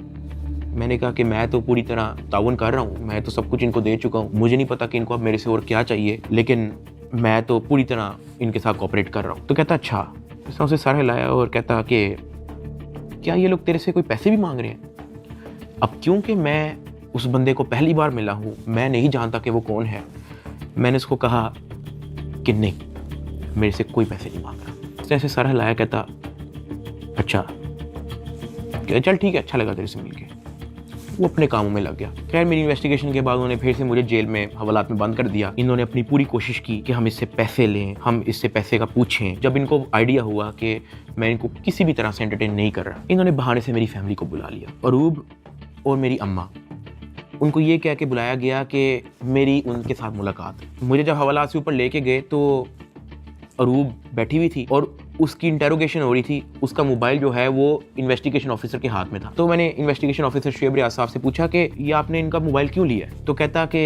मैंने कहा कि मैं तो पूरी तरह ताउन कर रहा हूँ, मैं तो सब कुछ इनको दे चुका हूँ, मुझे नहीं पता कि इनको अब मेरे से और क्या चाहिए, लेकिन मैं तो पूरी तरह इनके साथ कोऑपरेट कर रहा हूँ। तो कहता अच्छा। उसने उसे सर हिलाया और कहता कि क्या ये लोग तेरे से कोई पैसे भी मांग रहे हैं? अब क्योंकि मैं उस बंदे को पहली बार मिला हूँ, मैं नहीं जानता कि वो कौन है। मैंने उसको कहा कि नहीं, मेरे से कोई पैसे नहीं मांग रहा। ऐसे सर हिलाया, कहता अच्छा, चल ठीक है, अच्छा लगा तेरे से मिलके। वो अपने कामों में लग गया। खैर मेरी इन्वेस्टिगेशन के बाद उन्होंने फिर से मुझे जेल में हवालात में बंद कर दिया। इन्होंने अपनी पूरी कोशिश की कि हम इससे पैसे लें, हम इससे पैसे का पूछें। जब इनको आइडिया हुआ कि मैं इनको किसी भी तरह से एंटरटेन नहीं कर रहा, इन्होंने बहाने से मेरी फैमिली को बुला लिया। अरूब और मेरी अम्मा, उनको ये कह के बुलाया गया कि मेरी उनके साथ मुलाकात। मुझे जब हवालात से ऊपर लेके गए तो अरूब बैठी हुई थी और उसकी इंटेरोगेशन हो रही थी। उसका मोबाइल जो है वो इन्वेस्टिगेशन ऑफिसर के हाथ में था। तो मैंने इन्वेस्टिगेशन ऑफिसर शुएब रियाज साहब से पूछा कि ये आपने इनका मोबाइल क्यों लिया? तो कहता कि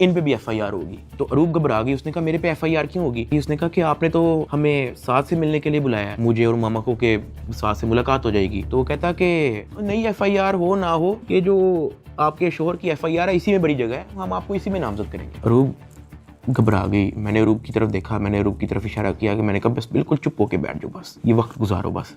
इन पे भी FIR होगी। तो अरूब घबरा गई। उसने कहा मेरे पे FIR क्यों होगी? उसने कहा कि आपने तो हमें साथ से मिलने के लिए बुलाया है, मुझे और मामा को, के साथ से मुलाकात हो जाएगी। तो वो कहता कि नहीं, FIR हो ना हो, ये जो आपके शोहर की FIR है इसी में बड़ी जगह है, हम आपको इसी में नामजद करेंगे। अरूब घबरा गई। मैंने अरूब की तरफ देखा, मैंने अरूब की तरफ इशारा किया कि मैंने कहा बस बिल्कुल चुप होके बैठ जाओ, बस ये वक्त गुजारो, बस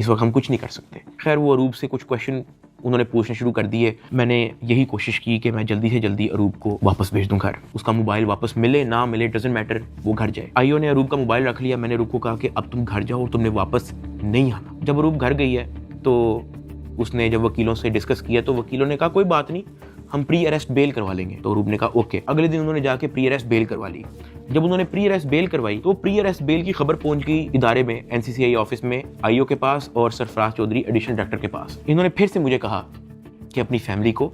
इस वक्त हम कुछ नहीं कर सकते। खैर वो अरूब से कुछ क्वेश्चन उन्होंने पूछने शुरू कर दिए। मैंने यही कोशिश की कि मैं जल्दी से जल्दी अरूब को वापस भेज दूं घर। उसका मोबाइल वापस मिले ना मिले डजंट मैटर, वो घर जाए। आईओ ने अरूब का मोबाइल रख लिया। मैंने अरूब को कहा कि अब तुम घर जाओ और तुमने वापस नहीं आना। जब अरूब घर गई है तो उसने जब वकीलों से डिस्कस किया तो वकीलों ने कहा कोई बात नहीं, हम प्री अरेस्ट बेल करवा लेंगे। तो अरूब ने कहा ओके। अगले दिन उन्होंने जाके प्री अरेस्ट बेल करवा ली। जब उन्होंने प्री अरेस्ट बेल करवाई तो प्री अरेस्ट बेल की खबर पहुंच गई इदारे में, NCCI ऑफिस में, आईओ के पास और सरफराज चौधरी एडिशनल डायरेक्टर के पास। इन्होंने फिर से मुझे कहा कि अपनी फैमिली को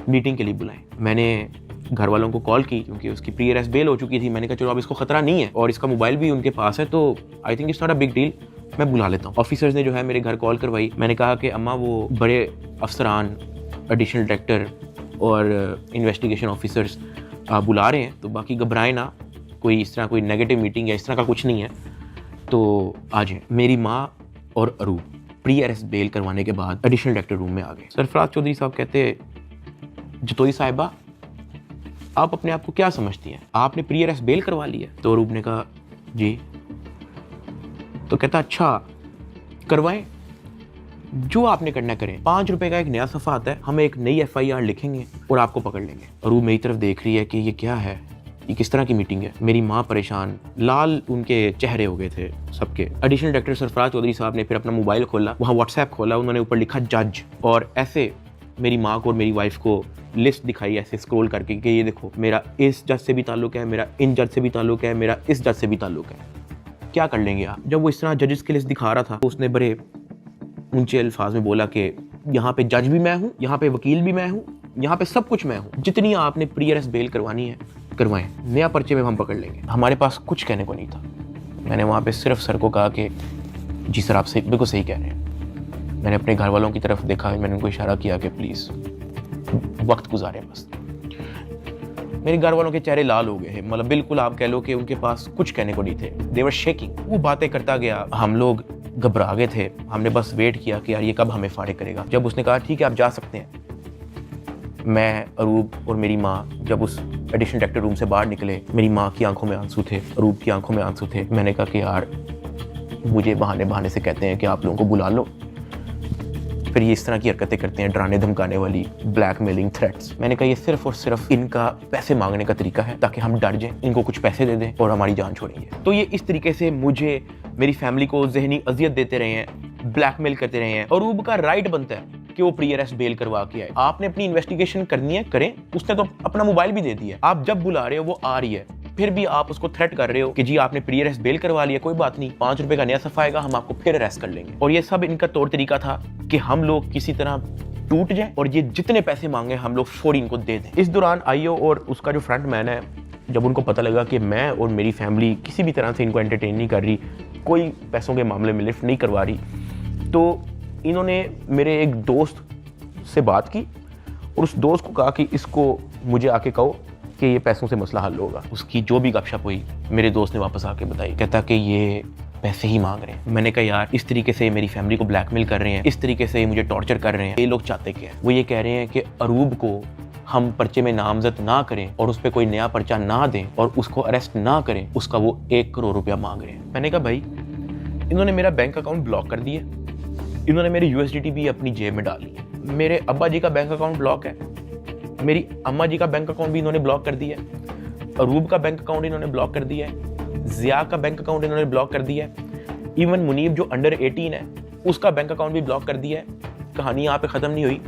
मीटिंग के लिए बुलाएं। मैंने घर वालों को कॉल की क्योंकि उसकी प्री अरेस्ट बेल हो चुकी थी। मैंने कहा चलो अब इसको खतरा नहीं है और इसका मोबाइल भी उनके पास है, तो I think it's not a big deal, मैं बुला लेता हूँ। ऑफिसर्स ने जो है मेरे घर कॉल करवाई। मैंने कहा कि अम्मा वो बड़े अफसरान, एडिशनल डायरेक्टर और इन्वेस्टिगेशन ऑफिसर्स बुला रहे हैं, तो बाकी घबराएं ना, कोई इस तरह कोई नेगेटिव मीटिंग या इस तरह का कुछ नहीं है, तो आ जाएं। मेरी माँ और अरूब प्री अरेस्ट बेल करवाने के बाद एडिशनल डायरेक्टर रूम में आ गए। सरफराज चौधरी साहब कहते, जतोई साहिबा आप अपने आप को क्या समझती हैं, आपने प्री अरेस्ट बेल करवा ली है? तो अरूब ने कहा जी। तो कहता अच्छा करवाएं, जो आपने करना करें। 5 रुपए का एक नया सफ़ा आता है, हम एक नई FIR लिखेंगे और आपको पकड़ लेंगे। अरूब मेरी तरफ देख रही है कि ये क्या है, ये किस तरह की मीटिंग है। मेरी माँ परेशान, लाल उनके चेहरे हो गए थे सबके। एडिशनल डायरेक्टर सरफराज चौधरी साहब ने फिर अपना मोबाइल खोला, वहाँ WhatsApp खोला, उन्होंने ऊपर लिखा जज, और ऐसे मेरी माँ को और मेरी वाइफ को लिस्ट दिखाई ऐसे स्क्रॉल करके कि ये देखो मेरा इस जज से भी ताल्लुक है, मेरा इन जज से भी ताल्लुक है, मेरा इस जज से भी ताल्लुक है, क्या कर लेंगे आप? जब वो इस तरह जजेस की लिस्ट दिखा रहा था तो उसने बड़े ऊंचे अल्फाज में बोला कि यहाँ पे जज भी मैं हूँ, यहाँ पे वकील भी मैं हूँ, यहाँ पे सब कुछ मैं हूँ, जितनी आपने प्री अरेस्ट बेल करवानी है करवाएं, नया पर्चे में हम पकड़ लेंगे। हमारे पास कुछ कहने को नहीं था। मैंने वहाँ पे सिर्फ सर को कहा कि जी सर आप सही, बिल्कुल सही कह रहे हैं। मैंने अपने घर वालों की तरफ देखा, मैंने उनको इशारा किया कि प्लीज़ वक्त गुजारें बस। मेरे घर वालों के चेहरे लाल हो गए हैं, मतलब बिल्कुल आप कह लो कि उनके पास कुछ कहने को नहीं थे। दे वर शेकिंग। वो बातें करता गया, हम लोग घबरा गए थे। हमने बस वेट किया कि यार ये कब हमें फारिग करेगा। जब उसने कहा ठीक है आप जा सकते हैं, मैं, अरूब और मेरी माँ जब उस एडिशनल डायरेक्टर रूम से बाहर निकले, मेरी माँ की आंखों में आंसू थे, अरूब की आंखों में आंसू थे। मैंने कहा कि यार मुझे बहाने से कहते हैं कि आप लोगों को बुला लो, फिर ये इस तरह की हरकतें करते हैं, डराने धमकाने वाली, ब्लैकमेलिंग, थ्रेट्स। मैंने कहा ये सिर्फ और सिर्फ इनका पैसे मांगने का तरीका है ताकि हम डर जाएं, इनको कुछ पैसे दे दें और हमारी जान छोड़ेंगे। तो ये इस तरीके से मुझे, मेरी फैमिली को ज़हनी अजियत देते रहे हैं, ब्लैकमेल करते रहे हैं। अरूब का राइट बनता है कि वो प्री अरेस्ट बेल करवा के आए। आपने अपनी इन्वेस्टिगेशन करनी है, करें। उसने तो अपना मोबाइल भी दे दिया, आप जब बुला रहे हो वो आ रही है, फिर भी आप उसको थ्रेट कर रहे हो कि जी आपने प्री अरेस्ट बेल करवा लिया, कोई बात नहीं, 5 रुपए का नया सफ़ा आएगा, हम आपको फिर अरेस्ट कर लेंगे। और ये सब इनका तौर तरीका था कि हम लोग किसी तरह टूट जाए और ये जितने पैसे मांगे हम लोग फौरी इनको दे दें। इस दौरान आईओ और उसका जो फ्रंट मैन है, जब उनको पता लगा कि मैं और मेरी फैमिली किसी भी तरह से इनको एंटरटेन नहीं कर रही, कोई पैसों के मामले में लिफ्ट नहीं करवा रही, तो इन्होंने मेरे एक दोस्त से बात की और उस दोस्त को कहा कि इसको मुझे आके कहो कि ये पैसों से मसला हल होगा। उसकी जो भी गपशप हुई मेरे दोस्त ने वापस आके बताई, कहता कि ये पैसे ही मांग रहे हैं। मैंने कहा यार इस तरीके से मेरी फैमिली को ब्लैकमेल कर रहे हैं, इस तरीके से मुझे टॉर्चर कर रहे हैं, ये लोग चाहते क्या है? वो ये कह रहे हैं कि अरूब को हम पर्चे में नामजद ना करें और उस पर कोई नया पर्चा ना दें और उसको अरेस्ट ना करें, उसका वो 1 करोड़ रुपया मांग रहे हैं। मैंने कहा भाई इन्होंने मेरा बैंक अकाउंट ब्लॉक कर दिया, इन्होंने मेरी USDT भी अपनी जेब में डाली है, मेरे अब्बा जी का बैंक अकाउंट ब्लॉक है, मेरी अम्मा जी का बैंक अकाउंट भी इन्होंने ब्लॉक कर दिया है, अरूब का बैंक अकाउंट इन्होंने ब्लॉक कर दिया है, ज़िया का बैंक अकाउंट इन्होंने ब्लॉक कर दिया है, इवन मुनीब जो अंडर 18 है उसका बैंक अकाउंट भी ब्लॉक कर दिया है। कहानी यहाँ पे ख़त्म नहीं हुई।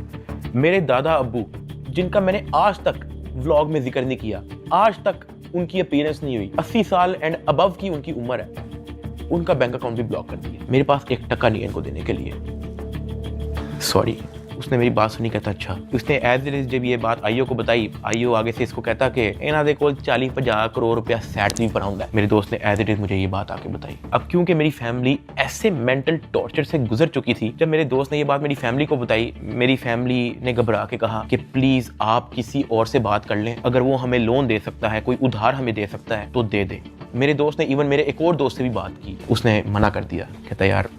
मेरे दादा अब्बू जिनका मैंने आज तक व्लॉग में जिक्र नहीं किया, आज तक उनकी अपीयरेंस नहीं हुई, 80 साल एंड अबव की उनकी उम्र है, उनका बैंक अकाउंट भी ब्लॉक कर दिया। मेरे पास 1 टका नहीं है इनको देने के लिए। सॉरी। उसने मेरी बात सुनी, कहता अच्छा। उसने एज इट इज जब ये बात आईओ को बताई, आईओ आगे से इसको कहता कि इन्हों दे कोल 40-50 करोड़ रुपया सैट नहीं पर आउंदा है। मेरे दोस्त ने एज इट इज मुझे ये बात आके बताई। अब क्योंकि मेरी फैमिली ऐसे मेंटल टॉर्चर से गुजर चुकी थी, जब मेरे दोस्त ने ये बात मेरी फैमिली को बताई, मेरी फैमिली ने घबरा के कहा कि प्लीज आप किसी और से बात कर लें, अगर वो हमें लोन दे सकता है, कोई उधार हमें दे सकता है तो दे दे। मेरे दोस्त ने इवन मेरे एक और दोस्त से भी बात की, उसने मना कर दिया, कहता यार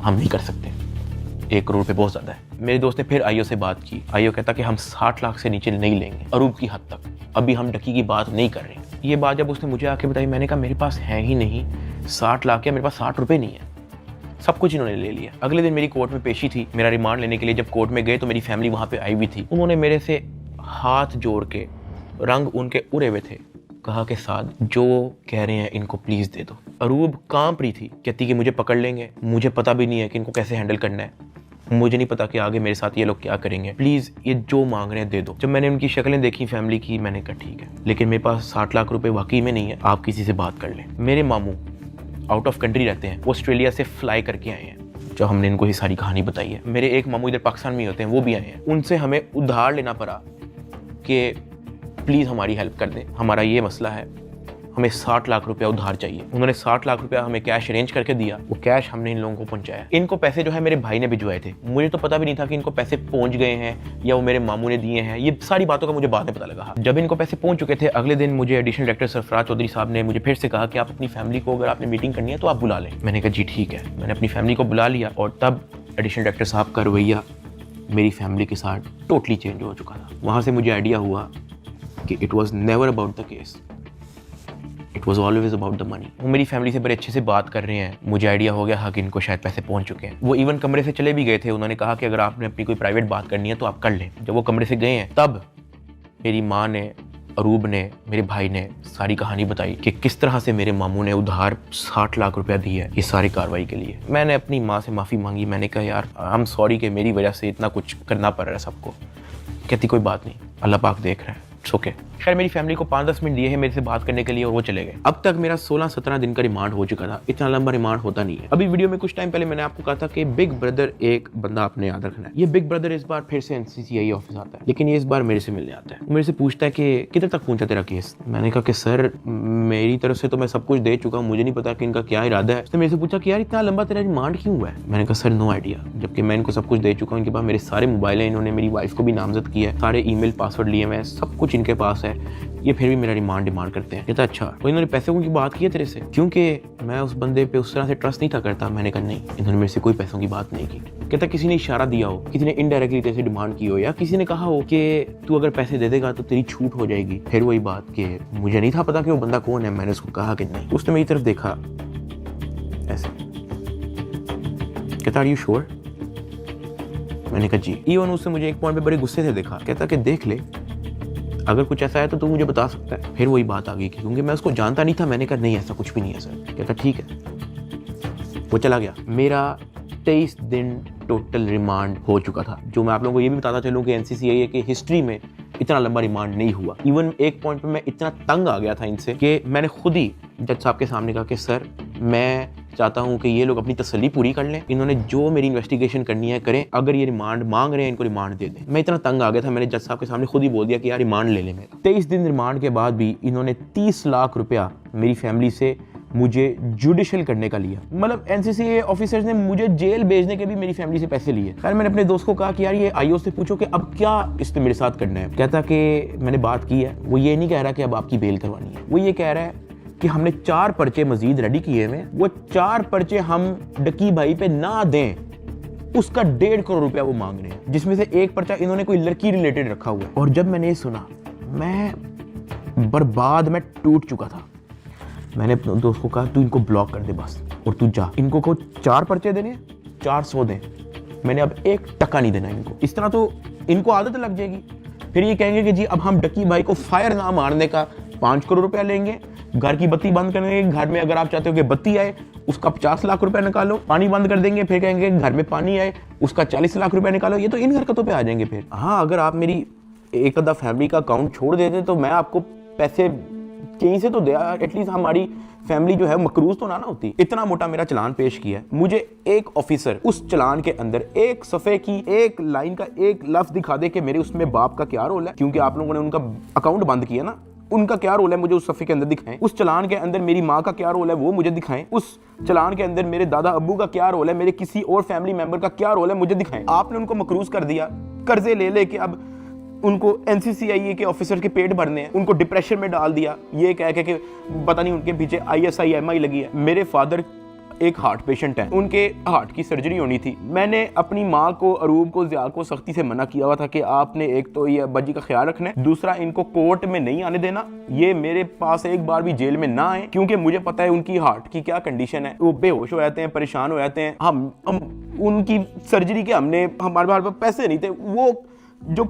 हम नहीं कर सकते, 1 करोड़ पे बहुत ज़्यादा है। मेरे दोस्त ने फिर आईओ से बात की, आईओ कहता कि हम 60 लाख से नीचे नहीं लेंगे, अरूब की हद तक, अभी हम डकी की बात नहीं कर रहे। ये बात जब उसने मुझे आके बताई, मैंने कहा मेरे पास है ही नहीं 60 लाख, या मेरे पास 60 रुपये नहीं है, सब कुछ इन्होंने ले लिया। अगले दिन मेरी कोर्ट में पेशी थी, मेरा रिमांड लेने के लिए जब कोर्ट में गए तो मेरी फैमिली वहाँ पे आई हुई थी। उन्होंने मेरे से हाथ जोड़ के, रंग उनके उड़े हुए थे, कहा कि साद जो कह रहे हैं इनको प्लीज़ दे दो। अरूब कांप रही थी, कहती कि मुझे पकड़ लेंगे, मुझे पता भी नहीं है कि इनको कैसे हैंडल करना है, मुझे नहीं पता कि आगे मेरे साथ ये लोग क्या करेंगे, प्लीज़ ये जो मांग रहे हैं दे दो। जब मैंने उनकी शक्लें देखी फैमिली की, मैंने कहा ठीक है, लेकिन मेरे पास 60 लाख रुपए वाकई में नहीं है, आप किसी से बात कर लें। मेरे मामू आउट ऑफ कंट्री रहते हैं, वो ऑस्ट्रेलिया से फ्लाई करके आए हैं, जब हमने इनको ये सारी कहानी बताई है। मेरे एक मामू इधर पाकिस्तान में होते हैं, वो भी आए हैं, उनसे हमें उधार लेना पड़ा कि प्लीज़ हमारी हेल्प कर दें, हमारा ये मसला है, हमें 60 लाख रुपया उधार चाहिए। उन्होंने 60 लाख रुपया हमें कैश अरेंज करके दिया, वो कैश हमने इन लोगों को पहुंचाया। इनको पैसे जो है मेरे भाई ने भिजवाए थे, मुझे तो पता भी नहीं था कि इनको पैसे पहुंच गए हैं या वो मेरे मामू ने दिए हैं, ये सारी बातों का मुझे बाद में पता लगा। जब इनको पैसे पहुंच चुके थे, अगले दिन मुझे एडिशनल डायरेक्टर सरफराज चौधरी साहब ने मुझे फिर से कहा कि आप अपनी फैमिली को, अगर आपने मीटिंग करनी है तो आप बुला लें। मैंने कहा जी ठीक है, मैंने अपनी फैमिली को बुला लिया, और तब एडिशनल डायरेक्टर साहब का रवैया मेरी फैमिली के साथ टोटली चेंज हो चुका था। वहाँ से मुझे आइडिया हुआ कि it was never about the case, it was always about the money. वो मेरी फैमिली से बड़े अच्छे से बात कर रहे हैं, मुझे आइडिया हो गया हाँ कि इनको शायद पैसे पहुंच चुके हैं। वो इवन कमरे से चले भी गए थे, उन्होंने कहा कि अगर आपने अपनी कोई प्राइवेट बात करनी है तो आप कर लें। जब वो कमरे से गए हैं, तब मेरी माँ ने, अरूब ने, मेरे भाई ने सारी कहानी बताई कि किस तरह से मेरे मामू ने उधार 60 लाख रुपया दिया है ये सारी कार्रवाई के लिए। मैंने अपनी माँ से माफ़ी मांगी, मैंने कहा यार आई एम सॉरी कि मेरी वजह से इतना कुछ करना पड़ रहा है सबको। कहती कोई बात नहीं, अल्लाह पाक देख रहा है, इट्स ओके। खैर मेरी फैमिली को 5-10 मिनट दिए हैं मेरे से बात करने के लिए, और वो चले गए। अब तक मेरा 16-17 दिन का रिमांड हो चुका था, इतना लंबा रिमांड होता नहीं है। अभी वीडियो में कुछ टाइम पहले मैंने आपको कहा था कि बिग ब्रदर एक बंदा आपने याद रखना है। ये बिग ब्रदर इस बार फिर से एनसीसीआई ऑफिस आता है, लेकिन ये इस बार मेरे से मिलने आता है। मेरे से पूछता है कि किधर तक पहुंचा तेरा केस। मैंने कहा कि सर मेरी तरफ से तो मैं सब कुछ दे चुका हूँ, मुझे नहीं पता कि इनका क्या इरादा है। उसने मेरे से पूछा कि यार इतना लंबा तेरा रिमांड क्यों हुआ है। मैंने कहा सर नो आइडिया, जबकि मैं इनको सब कुछ दे चुका हूँ। इनके पास मेरे सारे मोबाइल हैं, इन्होंने मेरी वाइफ को भी नामजद किया है, सारे ईमेल पासवर्ड लिए मैं, सब कुछ इनके पास है, ये फिर भी मेरा रिमांड डिमांड करते हैं। कहता अच्छा तो इन्होंने पैसों की बात की है तेरे से, क्योंकि मैं उस बंदे पे उस तरह से ट्रस्ट नहीं था करता। मैंने कहा नहीं, इन्होंने मेरे से कोई पैसों की बात नहीं की। कहता किसी ने इशारा दिया हो, किसी ने इनडायरेक्टली तेरे से डिमांड की हो, या किसी ने कहा हो कि तू अगर पैसे दे देगा तो तेरी छूट हो जाएगी। फिर वही बात कि मुझे नहीं था पता कि वो बंदा कौन है। मैंने उसको कहा कि नहीं। उसने मेरी तरफ देखा ऐसे, कहता आर यू श्योर। मैंने कहा जी। इवन उससे मुझे एक पॉइंट पे बड़े गुस्से से देखा, कहता कि देख ले अगर कुछ ऐसा है तो तू मुझे बता सकता है। फिर वही बात आ गई क्योंकि मैं उसको जानता नहीं था। मैंने कहा नहीं ऐसा कुछ भी नहीं है सर। कहता ठीक है, वो चला गया। मेरा 23 दिन टोटल रिमांड हो चुका था। जो मैं आप लोगों को ये भी बताता चलूँ कि एनसीसीआई की हिस्ट्री में इतना लंबा रिमांड नहीं हुआ। इवन एक पॉइंट पे मैं इतना तंग आ गया था इनसे कि मैंने खुद ही जज साहब के सामने कहा कि सर मैं चाहता हूँ कि ये लोग अपनी तसल्ली पूरी कर लें, इन्होंने जो मेरी इन्वेस्टिगेशन करनी है करें, अगर ये रिमांड मांग रहे हैं इनको रिमांड दे दें। मैं इतना तंग आ गया था, मैंने जज साहब के सामने खुद ही बोल दिया कि यार रिमांड ले लें मेरा। 23 दिन रिमांड के बाद भी इन्होंने 30 लाख रुपया मेरी फैमिली से मुझे जुडिशियल करने का लिया। मतलब एनसीसीए ऑफिसर्स ने मुझे जेल भेजने के भी मेरी फैमिली से पैसे लिए। खैर मैंने अपने दोस्त को कहा कि यार ये आईओ से पूछो कि अब क्या इसने मेरे साथ करना है। कहता कि मैंने बात की है। वो ये नहीं कह रहा कि अब आपकी बेल करवानी है, वो ये कह रहा है कि हमने 4 पर्चे मजीद रेडी किए हुए, वो 4 पर्चे हम डकी भाई पे ना दें, उसका 1.5 करोड़ रुपया वो मांग रहे हैं, जिसमें से एक पर्चा इन्होंने कोई लड़की रिलेटेड रखा हुआ है। और जब मैंने ये सुना मैं बर्बाद, मैं टूट चुका था। मैंने अपने दोस्त को कहा तू इनको ब्लॉक कर दे बस, और तू जा, इनको को 4 पर्चे देने, 400 दें, मैंने अब 1 टका नहीं देना इनको। इस तरह तो इनको आदत लग जाएगी। फिर ये कहेंगे कि जी अब हम डक्की भाई को फायर ना मारने का 5 करोड़ रुपया लेंगे, घर की बत्ती बंद कर देंगे, घर में अगर आप चाहते हो कि बत्ती आए उसका 50 लाख रुपया निकालो, पानी बंद कर देंगे, फिर कहेंगे घर में पानी आए उसका 40 लाख रुपया निकालो। ये तो इन हरकतों पे आ जाएंगे फिर। हाँ, अगर आप मेरी एक आधा फैमिली का अकाउंट छोड़ देते तो मैं आपको पैसे कहीं से तो दे, एटलीस्ट हमारी फैमिली जो है मकरूज तो ना होती। इतना मोटा मेरा चलान पेश किया, मुझे एक ऑफिसर उस चलान के अंदर एक सफ़े की एक लाइन का एक लफ्ज दिखा दे कि मेरे उसमें बाप का क्या रोल है, क्योंकि आप लोगों ने उनका अकाउंट बंद किया ना, उनका क्या रोल है मुझे उस सफ़े के अंदर दिखाएं। उस चलान के अंदर मेरी माँ का क्या रोल है वो मुझे दिखाएं। उस चलान के अंदर मेरे दादा अब्बू का क्या रोल है, मेरे किसी और फैमिली मेंबर का क्या रोल है मुझे दिखाएं। आपने उनको मकरूज कर दिया, कर्जे ले लेके अब उनको NCCIA के ऑफिसर के पेट भरने हैं, उनको डिप्रेशन में डाल दिया, ये कह के कि पता नहीं उनके पीछे ISI MI लगी है। मेरे फादर एक हार्ट पेशेंट हैं, उनके हार्ट की सर्जरी होनी थी। मैंने अपनी माँ को, अरूब को, ज़िया को सख्ती से मना किया हुआ था कि आपने एक तो ये अब्बा जी का ख्याल रखना है, दूसरा इनको कोर्ट में नहीं आने देना, ये मेरे पास एक बार भी जेल में ना आए, क्योंकि मुझे पता है उनकी हार्ट की क्या कंडीशन है। वो बेहोश हो जाते हैं, परेशान हो जाते हैं। हम उनकी सर्जरी के हमारे पास पैसे नहीं थे, वो जो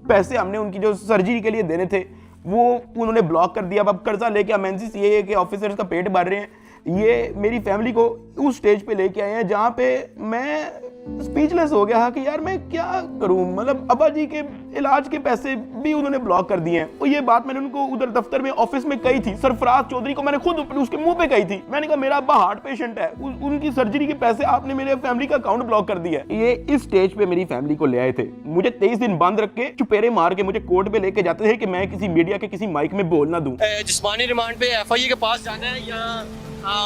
पैसे हमने उनकी जो सर्जरी के लिए देने थे वो उन्होंने ब्लॉक कर दिया। अब कर्जा लेके हम NCCA के ऑफिसर्स का पेट भर रहे हैं। ये मेरी फैमिली को उस स्टेज पे लेके आए हैं जहाँ पे मैं स्पीचलेस हो गया कि यार मैं क्या करूं। मतलब अब्बा जी के इलाज के पैसे भी उन्होंने ब्लॉक कर दिए हैं। और ये बात मैंने उनको उधर दफ्तर में ऑफिस में कही थी, सरफराज चौधरी को मैंने खुद उसके मुंह पे कही थी। मैंने कहा मेरा अब्बा हार्ट पेशेंट है, उनकी सर्जरी के पैसे आपने मेरे फैमिली का अकाउंट ब्लॉक कर दिया। ये इस स्टेज पे मेरी फैमिली को ले आए थे, मुझे 23 दिन बंद रख के चुपेरे मार के मुझे कोर्ट पे लेके जाते थे कि मैं किसी मीडिया के किसी माइक में बोल ना दूं। जिस्मानी रिमांड पे FIA के पास जाना है या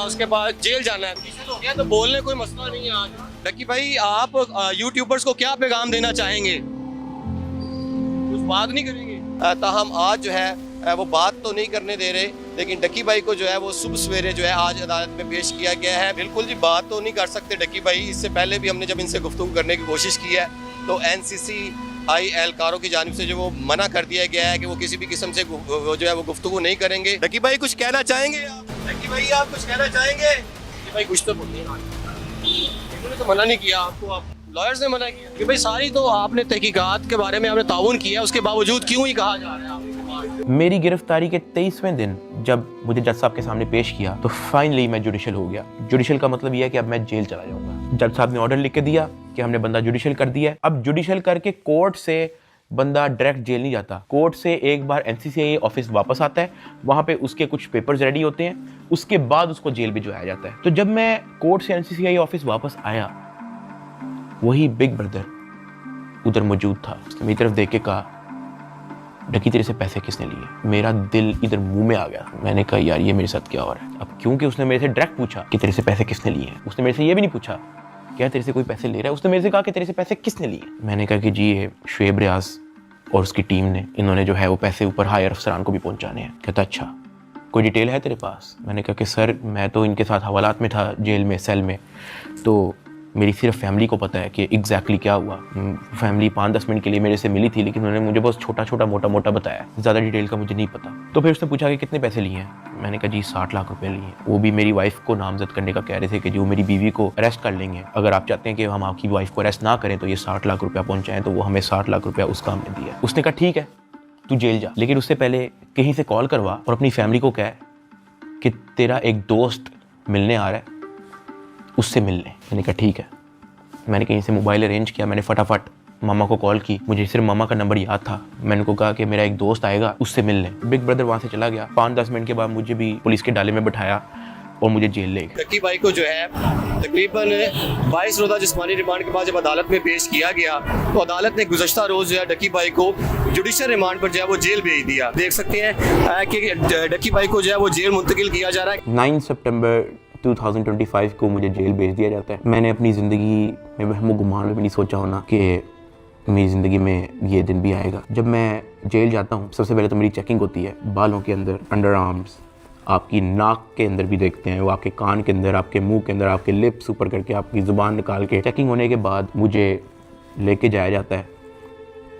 उसके बाद जेल जाना है, तो क्या तो बोलने कोई मसला नहीं है। आज डक्की भाई आप यूट्यूबर्स को क्या पैगाम देना चाहेंगे? कुछ बात नहीं करेंगे? ताहम आज जो है वो बात तो नहीं करने दे रहे, लेकिन डक्की भाई को जो है वो सुबह सवेरे जो है आज अदालत में पेश किया गया है। बिल्कुल जी बात तो नहीं कर सकते डक्की भाई। इससे पहले भी हमने जब इनसे गुफ्तगू करने की कोशिश की है तो NCCI एहलकारों की जानिब से जो वो मना कर दिया गया है कि वो किसी भी किस्म से जो है वो गुफ्तगू नहीं करेंगे। डक्की भाई कुछ कहना चाहेंगे आप? डक्की भाई आप कुछ कहना चाहेंगे? भाई कुछ तो बोलिए, इन्होंने तो मना नहीं किया आपको, आप लॉयर्स ने मना किया कि भाई सारी तो आपने तहकीकात के बारे में आपने ताउन किया, उसके बावजूद क्यों ही कहा जा रहा है? मेरी गिरफ्तारी के 23वें दिन जब मुझे जज साहब के सामने पेश किया तो फाइनली मैं जुडिशल हो गया। जुडिशल का मतलब यह है कि अब मैं जेल चला जाऊंगा। जज साहब ने ऑर्डर लिख के दिया कि हमने बंदा जुडिशल कर दिया है। अब जुडिशल करके कोर्ट से बंदा डायरेक्ट जेल नहीं जाता, कोर्ट से एक बार NCCA ऑफिस वापस आता है, वहाँ पे उसके कुछ पेपर्स रेडी होते हैं, उसके बाद उसको जेल भिजवाया जाता है। तो जब मैं कोर्ट से NCCA ऑफिस वापस आया, वही बिग ब्रदर उधर मौजूद था। उसने मेरी तरफ देख के कहा, डक्की तेरे से पैसे किसने लिए? मेरा दिल इधर मुंह में आ गया। मैंने कहा यार ये मेरे साथ क्या हो रहा है। अब क्योंकि उसने मेरे से डायरेक्ट पूछा कि तेरे से पैसे किसने लिए हैं, उसने मेरे से ये भी नहीं पूछा क्या तेरे से कोई पैसे ले रहा है, उसने मेरे से कहा कि तेरे से पैसे किसने लिए। मैंने कहा कि जी ये शुएब रियाज और उसकी टीम ने, इन्होंने जो है वो पैसे ऊपर हायर अफसरान को भी पहुंचाने हैं। कहता अच्छा कोई डिटेल है तेरे पास? मैंने कहा कि सर मैं तो इनके साथ हवालात में था जेल में, सेल में, तो मेरी सिर्फ फैमिली को पता है कि एग्जैक्टली क्या हुआ। फैमिली 5-10 मिनट के लिए मेरे से मिली थी, लेकिन उन्होंने मुझे बहुत छोटा छोटा मोटा मोटा बताया, ज़्यादा डिटेल का मुझे नहीं पता। तो फिर उसने पूछा कि कितने पैसे लिए हैं? मैंने कहा जी 60 लाख रुपए लिए। वो भी मेरी वाइफ को नामजद करने का कह रहे थे कि जो मेरी बीवी को अरेस्ट कर लेंगे, अगर आप चाहते हैं कि हम आपकी वाइफ को अरेस्ट ना करें तो ये 60 लाख रुपया पहुँचाएँ। तो वो हमें 60 लाख रुपया उसका हमने दिया। उसने कहा ठीक है तू जेल जा, लेकिन उससे पहले कहीं से कॉल करवा और अपनी फैमिली को कह कि तेरा एक दोस्त मिलने आ रहा है, उससे मिल ले। मैंने कहा ठीक है। मैंने कहीं से मोबाइल अरेंज किया, मैंने फटाफट मामा को कॉल की, मुझे सिर्फ मामा का नंबर याद था। मैंने उनको कहा कि मेरा एक दोस्त आएगा, उससे मिल लें। बिग ब्रदर वहाँ से चला गया। 5-10 मिनट के बाद मुझे भी पुलिस के डाले में बिठाया और मुझे जेल ले गए। डक्की भाई को जो है तकरीबन 22 रोज़ा जिस्मानी रिमांड के बाद जब अदालत में पेश किया गया तो अदालत ने गुज़श्ता रोज़ जो है डक्की भाई को जुडिशल रिमांड पर जो है वो जेल भेज दिया। देख सकते हैं कि डक्की भाई को जो है वो जेल मुंतकिल किया जा रहा है। 9 सितंबर 2025 को मुझे जेल भेज दिया जाता है। मैंने अपनी ज़िंदगी में वहमो गुमान में भी नहीं सोचा होना कि मेरी ज़िंदगी में ये दिन भी आएगा। जब मैं जेल जाता हूँ सबसे पहले तो मेरी चेकिंग होती है, बालों के अंदर, अंडर आर्म्स, आपकी नाक के अंदर भी देखते हैं, वो आपके कान के अंदर, आपके मुंह के अंदर, आपके लिप्स ऊपर करके आपकी ज़ुबान निकाल के। चेकिंग होने के बाद मुझे लेके जाया जाता है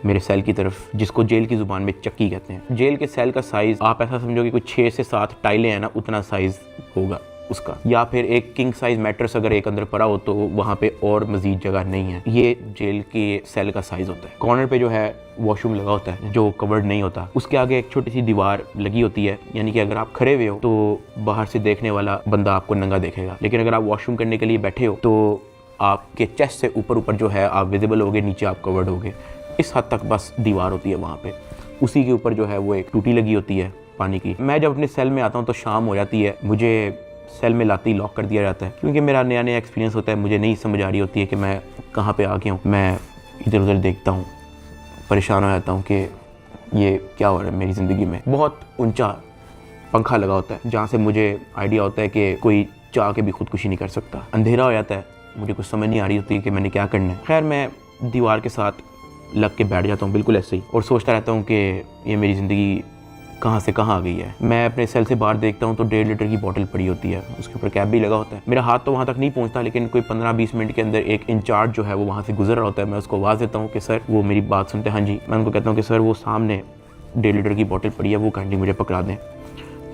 मेरे सेल की तरफ, जिसको जेल की ज़ुबान में चक्की कहते हैं। जेल के सेल का साइज़ आप ऐसा समझो कि कुछ 6 से 7 टाइलें हैं ना, उतना साइज़ होगा। उसका, या फिर एक किंग साइज मैट्रेस अगर एक अंदर पड़ा हो तो वहाँ पे और मजीद जगह नहीं है। ये जेल के सेल का साइज होता है। कॉर्नर पे जो है वॉशरूम लगा होता है जो कवर्ड नहीं होता, उसके आगे एक छोटी सी दीवार लगी होती है, यानी कि अगर आप खड़े हुए हो तो बाहर से देखने वाला बंदा आपको नंगा देखेगा, लेकिन अगर आप वॉशरूम करने के लिए बैठे हो तो आपके चेस्ट से ऊपर जो है आप विजिबल होगे, नीचे आप कवर्ड होगे। इस हद तक बस दीवार होती है वहाँ पे। उसी के ऊपर जो है वो एक टूटी लगी होती है पानी की। मैं जब अपने सेल में आता हूँ तो शाम हो जाती है, मुझे सेल में लाते ही लॉक कर दिया जाता है, क्योंकि मेरा नया नया एक्सपीरियंस होता है। मुझे नहीं समझ आ रही होती है कि मैं कहाँ पे आ गया हूँ। मैं इधर उधर देखता हूँ, परेशान हो जाता हूँ कि ये क्या हो रहा है मेरी ज़िंदगी में। बहुत ऊंचा पंखा लगा होता है जहाँ से मुझे आइडिया होता है कि कोई चाह के भी खुदकुशी नहीं कर सकता। अंधेरा हो जाता है, मुझे कुछ समझ नहीं आ रही होती कि मैंने क्या करना है। खैर मैं दीवार के साथ लग के बैठ जाता हूँ बिल्कुल ऐसे ही, और सोचता रहता हूँ कि ये मेरी ज़िंदगी कहाँ से कहाँ आ गई है। मैं अपने सेल से बाहर देखता हूँ तो 1.5 लीटर की बोतल पड़ी होती है, उसके ऊपर कैप भी लगा होता है। मेरा हाथ तो वहाँ तक नहीं पहुँचता, लेकिन कोई 15-20 मिनट के अंदर एक इंचार्ज जो है वो वहाँ से गुजर रहा होता है। मैं उसको आवाज़ देता हूँ कि सर, वो मेरी बात सुनते हैं, हाँ जी। मैं उनको कहता हूँ कि सर वो सामने 1.5 लीटर की बोतल पड़ी है, वो काइंडली मुझे पकड़ा दें।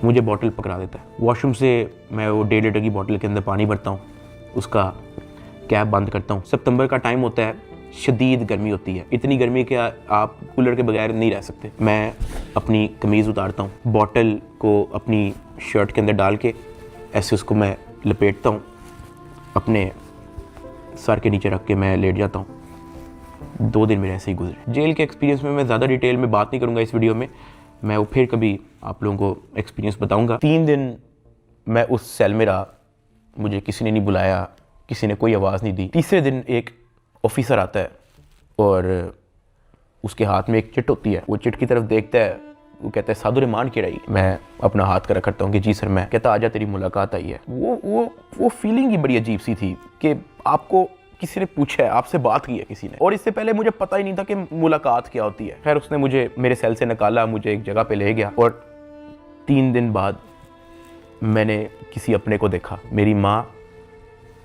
मुझे बोतल पकड़ा देता है। वॉशरूम से मैं वो 1.5 लीटर की बोतल के अंदर पानी भरता हूँ, उसका कैप बंद करता हूँ। सितंबर का टाइम होता है, शदीद गर्मी होती है, इतनी गर्मी कि आप कूलर के बगैर नहीं रह सकते। मैं अपनी कमीज़ उतारता हूँ, बॉटल को अपनी शर्ट के अंदर डाल के ऐसे उसको मैं लपेटता हूँ, अपने सर के नीचे रख के मैं लेट जाता हूँ। 2 दिन मेरे ऐसे ही गुजरे। जेल के एक्सपीरियंस में मैं ज़्यादा डिटेल में बात नहीं करूँगा इस वीडियो में, मैं वो फिर कभी आप लोगों को एक्सपीरियंस बताऊँगा। 3 दिन मैं उस सेल में रहा, मुझे किसी ने नहीं बुलाया, किसी ने कोई आवाज़ नहीं दी। तीसरे दिन एक ऑफिसर आता है और उसके हाथ में एक चिट होती है। वो चिट की तरफ देखता है, वो कहता है सादुर्रहमान की रही। मैं अपना हाथ कर करता हूँ कि जी सर मैं। कहता आजा तेरी मुलाकात आई है। वो फीलिंग ही बड़ी अजीब सी थी कि आपको किसी ने पूछा है, आपसे बात की है किसी ने, और इससे पहले मुझे पता ही नहीं था कि मुलाकात क्या होती है। खैर उसने मुझे मेरे सेल से निकाला, मुझे एक जगह पे ले गया, और 3 दिन बाद मैंने किसी अपने को देखा। मेरी माँ,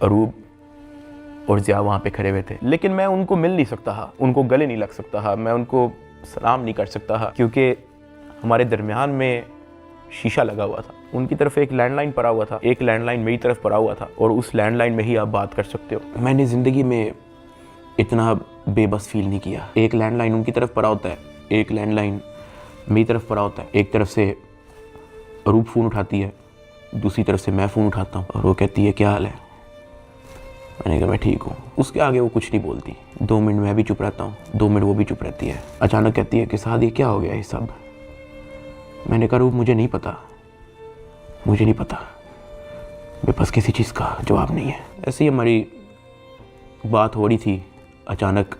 अरूब और ज़िया वहाँ पे खड़े हुए थे, लेकिन मैं उनको मिल नहीं सकता था, उनको गले नहीं लग सकता था, मैं उनको सलाम नहीं कर सकता था, क्योंकि हमारे दरमियान में शीशा लगा हुआ था। उनकी तरफ एक लैंडलाइन पड़ा हुआ था, एक लैंडलाइन मेरी तरफ पड़ा हुआ था, और उस लैंडलाइन में ही आप बात कर सकते हो। मैंने ज़िंदगी में इतना बेबस फील नहीं किया। एक लैंडलाइन उनकी तरफ पड़ा होता है, एक लैंडलाइन मेरी तरफ पड़ा होता है। एक तरफ से अरूब फ़ोन उठाती है, दूसरी तरफ से मैं फ़ोन उठाता हूँ, और वो कहती है क्या हाल है। मैंने कहा मैं ठीक हूँ। उसके आगे वो कुछ नहीं बोलती। 2 मिनट मैं भी चुप रहता हूँ, 2 मिनट वो भी चुप रहती है। अचानक कहती है कि साद ये क्या हो गया ये सब। मैंने कहा रूप मुझे नहीं पता, मुझे नहीं पता, मेरे पास किसी चीज़ का जवाब नहीं है। ऐसे ही हमारी बात हो रही थी, अचानक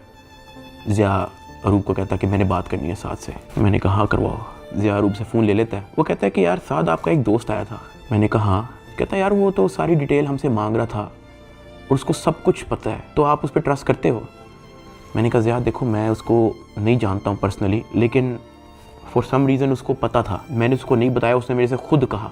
ज़िया अरूब को कहता कि मैंने बात करनी है साद से। मैंने कहा हाँ करवाओ। ज़िया अरूब से फ़ोन ले लेता है। वो कहता है कि यार साद आपका एक दोस्त आया था। मैंने कहा हाँ। कहता यार वो तो सारी डिटेल हमसे मांग रहा था और उसको सब कुछ पता है, तो आप उस पर ट्रस्ट करते हो। मैंने कहा ज़िया देखो मैं उसको नहीं जानता हूँ पर्सनली, लेकिन फॉर सम रीज़न उसको पता था। मैंने उसको नहीं बताया, उसने मेरे से खुद कहा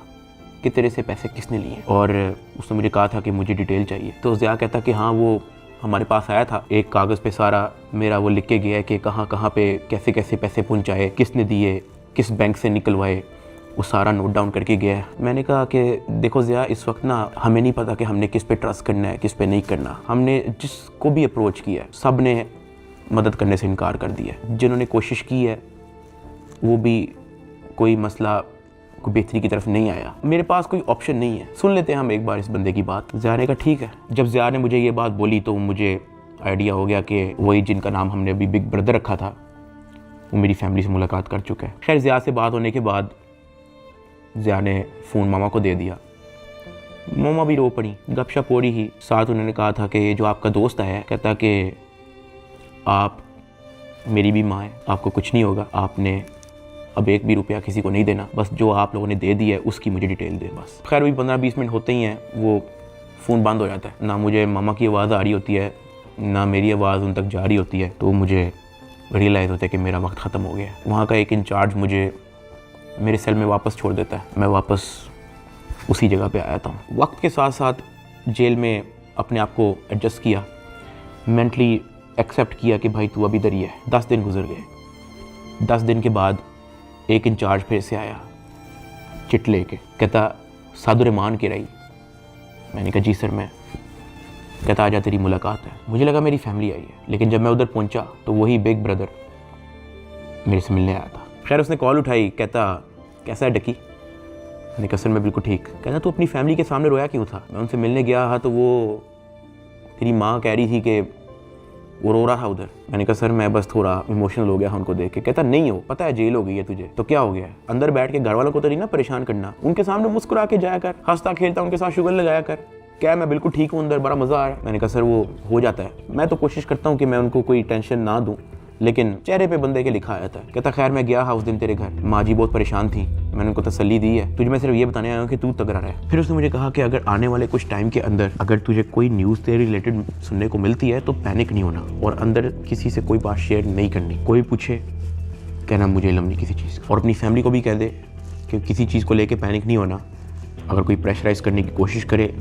कि तेरे से पैसे किसने लिए, और उसने मुझे कहा था कि मुझे डिटेल चाहिए। तो ज़िया कहता कि हाँ वो हमारे पास आया था, एक कागज़ पे सारा मेरा वो लिख के गया है कि कहाँ कहाँ पे कैसे कैसे पैसे पहुँचाए, किसने दिए, किस बैंक से निकलवाए, वो सारा नोट डाउन करके गया है। मैंने कहा कि देखो ज़िया इस वक्त ना हमें नहीं पता कि हमने किस पे ट्रस्ट करना है, किस पे नहीं करना। हमने जिसको भी अप्रोच किया है सब ने मदद करने से इनकार कर दिया है। जिन्होंने कोशिश की है वो भी कोई मसला कोई बेहतरी की तरफ नहीं आया। मेरे पास कोई ऑप्शन नहीं है, सुन लेते हैं हम एक बार इस बंदे की बात। ज़िया ने कहा ठीक है। जब ज़िया ने मुझे ये बात बोली तो मुझे आइडिया हो गया कि वही जिनका नाम हमने अभी बिग ब्रदर रखा था वो मेरी फैमिली से मुलाकात कर चुका है। खैर ज़िया से बात होने के बाद ज़िया ने फ़ोन मामा को दे दिया। मामा भी रो पड़ी, गपशप हो रही ही। साथ उन्होंने कहा था कि ये जो आपका दोस्त आया है, कहता कि आप मेरी भी माँ है, आपको कुछ नहीं होगा, आपने अब 1 भी रुपया किसी को नहीं देना, बस जो आप लोगों ने दे दिया है उसकी मुझे डिटेल दे बस। खैर वही 15-20 मिनट होते ही हैं वो फ़ोन बंद हो जाता है। ना मुझे मामा की आवाज़ आ रही होती है, ना मेरी आवाज़ उन तक जा रही होती है। तो मुझे रियलाइज़ होता है कि मेरा वक्त ख़त्म हो गया है। वहाँ का एक इंचार्ज मुझे मेरे सेल में वापस छोड़ देता है। मैं वापस उसी जगह पे आया था। वक्त के साथ साथ जेल में अपने आप को एडजस्ट किया, मेंटली एक्सेप्ट किया कि भाई तू अभी इधर ही है। 10 दिन गुजर गए। 10 दिन के बाद एक इंचार्ज फिर से आया चिट लेके, कहता सादुर्रहमान की रही। मैंने कहा जी सर मैं। कहता आजा तेरी मुलाकात है। मुझे लगा मेरी फैमिली आई है, लेकिन जब मैं उधर पहुंचा तो वही बिग ब्रदर मेरे से मिलने आया था। खैर उसने कॉल उठाई, कहता कैसा है डकी। मैंने कहा सर मैं बिल्कुल ठीक। कहता तू अपनी फैमिली के सामने रोया क्यों था। मैं उनसे मिलने गया था तो वो तेरी माँ कह रही थी कि वो रो रहा था उधर। मैंने कहा सर मैं बस थोड़ा इमोशनल हो गया उनको देख के। कहता नहीं हो, पता है जेल हो गई है तुझे तो क्या हो गया है, अंदर बैठ के घर वालों को तो नहीं ना परेशान करना, उनके सामने मुस्कुरा के जाया कर, हंसता खेलता उनके साथ शुगर लगाया कर। क्या मैं बिल्कुल ठीक हूँ, अंदर बड़ा मजा आ रहा है। मैंने कहा सर वो हो जाता है, मैं तो कोशिश करता हूँ कि मैं उनको कोई टेंशन ना दूँ, लेकिन चेहरे पे बंदे के लिखा आया था। कहता खैर मैं गया उस दिन तेरे घर, माँ जी बहुत परेशान थी, मैंने उनको तसल्ली दी है, तुझे मैं सिर्फ ये बताने आया हूँ कि तू तगड़ा रहे। फिर उसने मुझे कहा कि अगर आने वाले कुछ टाइम के अंदर अगर तुझे कोई न्यूज़ तेरे रिलेटेड सुनने को मिलती है तो पैनिक नहीं होना और अंदर किसी से कोई बात शेयर नहीं करनी। कोई पूछे कहना मुझे इल्म नहीं किसी चीज़ का, और अपनी फैमिली को भी कह दे कि किसी चीज़ को लेकर पैनिक नहीं होना। अगर कोई प्रेशराइज करने की कोशिश करे,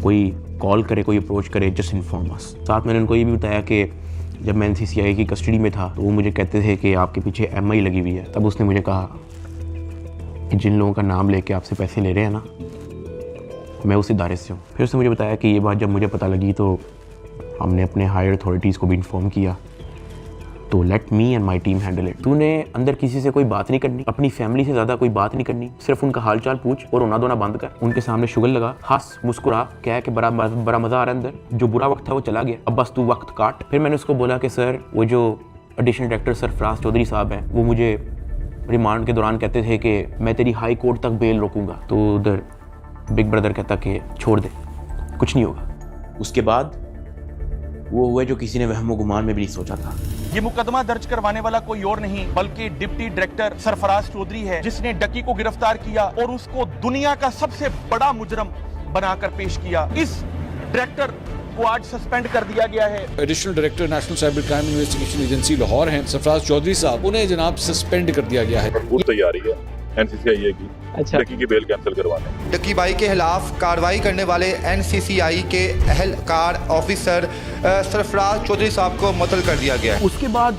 कोई कॉल करे, कोई अप्रोच करे, जस्ट इन्फॉर्म अस। साथ मैंने उनको ये भी बताया कि जब मैं NCCI की कस्टडी में था तो वो मुझे कहते थे कि आपके पीछे MI लगी हुई है। तब उसने मुझे कहा कि जिन लोगों का नाम लेके आपसे पैसे ले रहे हैं ना, मैं उस इदारे से हूँ। फिर उसने मुझे बताया कि ये बात जब मुझे पता लगी तो हमने अपने हायर अथॉरिटीज़ को भी इन्फॉर्म किया, तो let me and my team handle it. तूने अंदर किसी से कोई बात नहीं करनी, अपनी फैमिली से ज़्यादा कोई बात नहीं करनी, सिर्फ उनका हालचाल पूछ और रोना धोना बंद कर, उनके सामने शुगर लगा, हंस मुस्कुरा, कह के बड़ा मज़ा आ रहा है अंदर, जो बुरा वक्त था वो चला गया, अब बस तू वक्त काट। फिर मैंने उसको बोला कि सर वो जो एडिशनल डायरेक्टर सरफराज चौधरी साहब हैं वो मुझे रिमांड के दौरान कहते थे कि मैं तेरी हाई कोर्ट तक बेल रोकूंगा। तो उधर बिग ब्रदर कहता कि छोड़ दे, कुछ नहीं होगा। उसके बाद वो हुआ जो किसी ने वहमो गुमान में भी नहीं सोचा था। ये मुकदमा दर्ज करवाने वाला कोई और नहीं बल्कि डिप्टी डायरेक्टर सरफराज चौधरी है, जिसने डकी को गिरफ्तार किया और उसको दुनिया का सबसे बड़ा मुजरम बनाकर पेश किया। इस डायरेक्टर को आज सस्पेंड कर दिया गया है। Additional director national cyber crime investigation agency Lahore हैं सरफराज चौधरी साहब, उन्हें जनाब सस्पेंड कर दिया गया है। पूरी तैयारी है NCCI की डकी की बेल कैंसिल करवाने। डकी भाई के खिलाफ कार्रवाई करने वाले NCCI के अहलकार ऑफिसर सरफराज चौधरी साहब को मुअत्तल कर दिया गया है। उसके बाद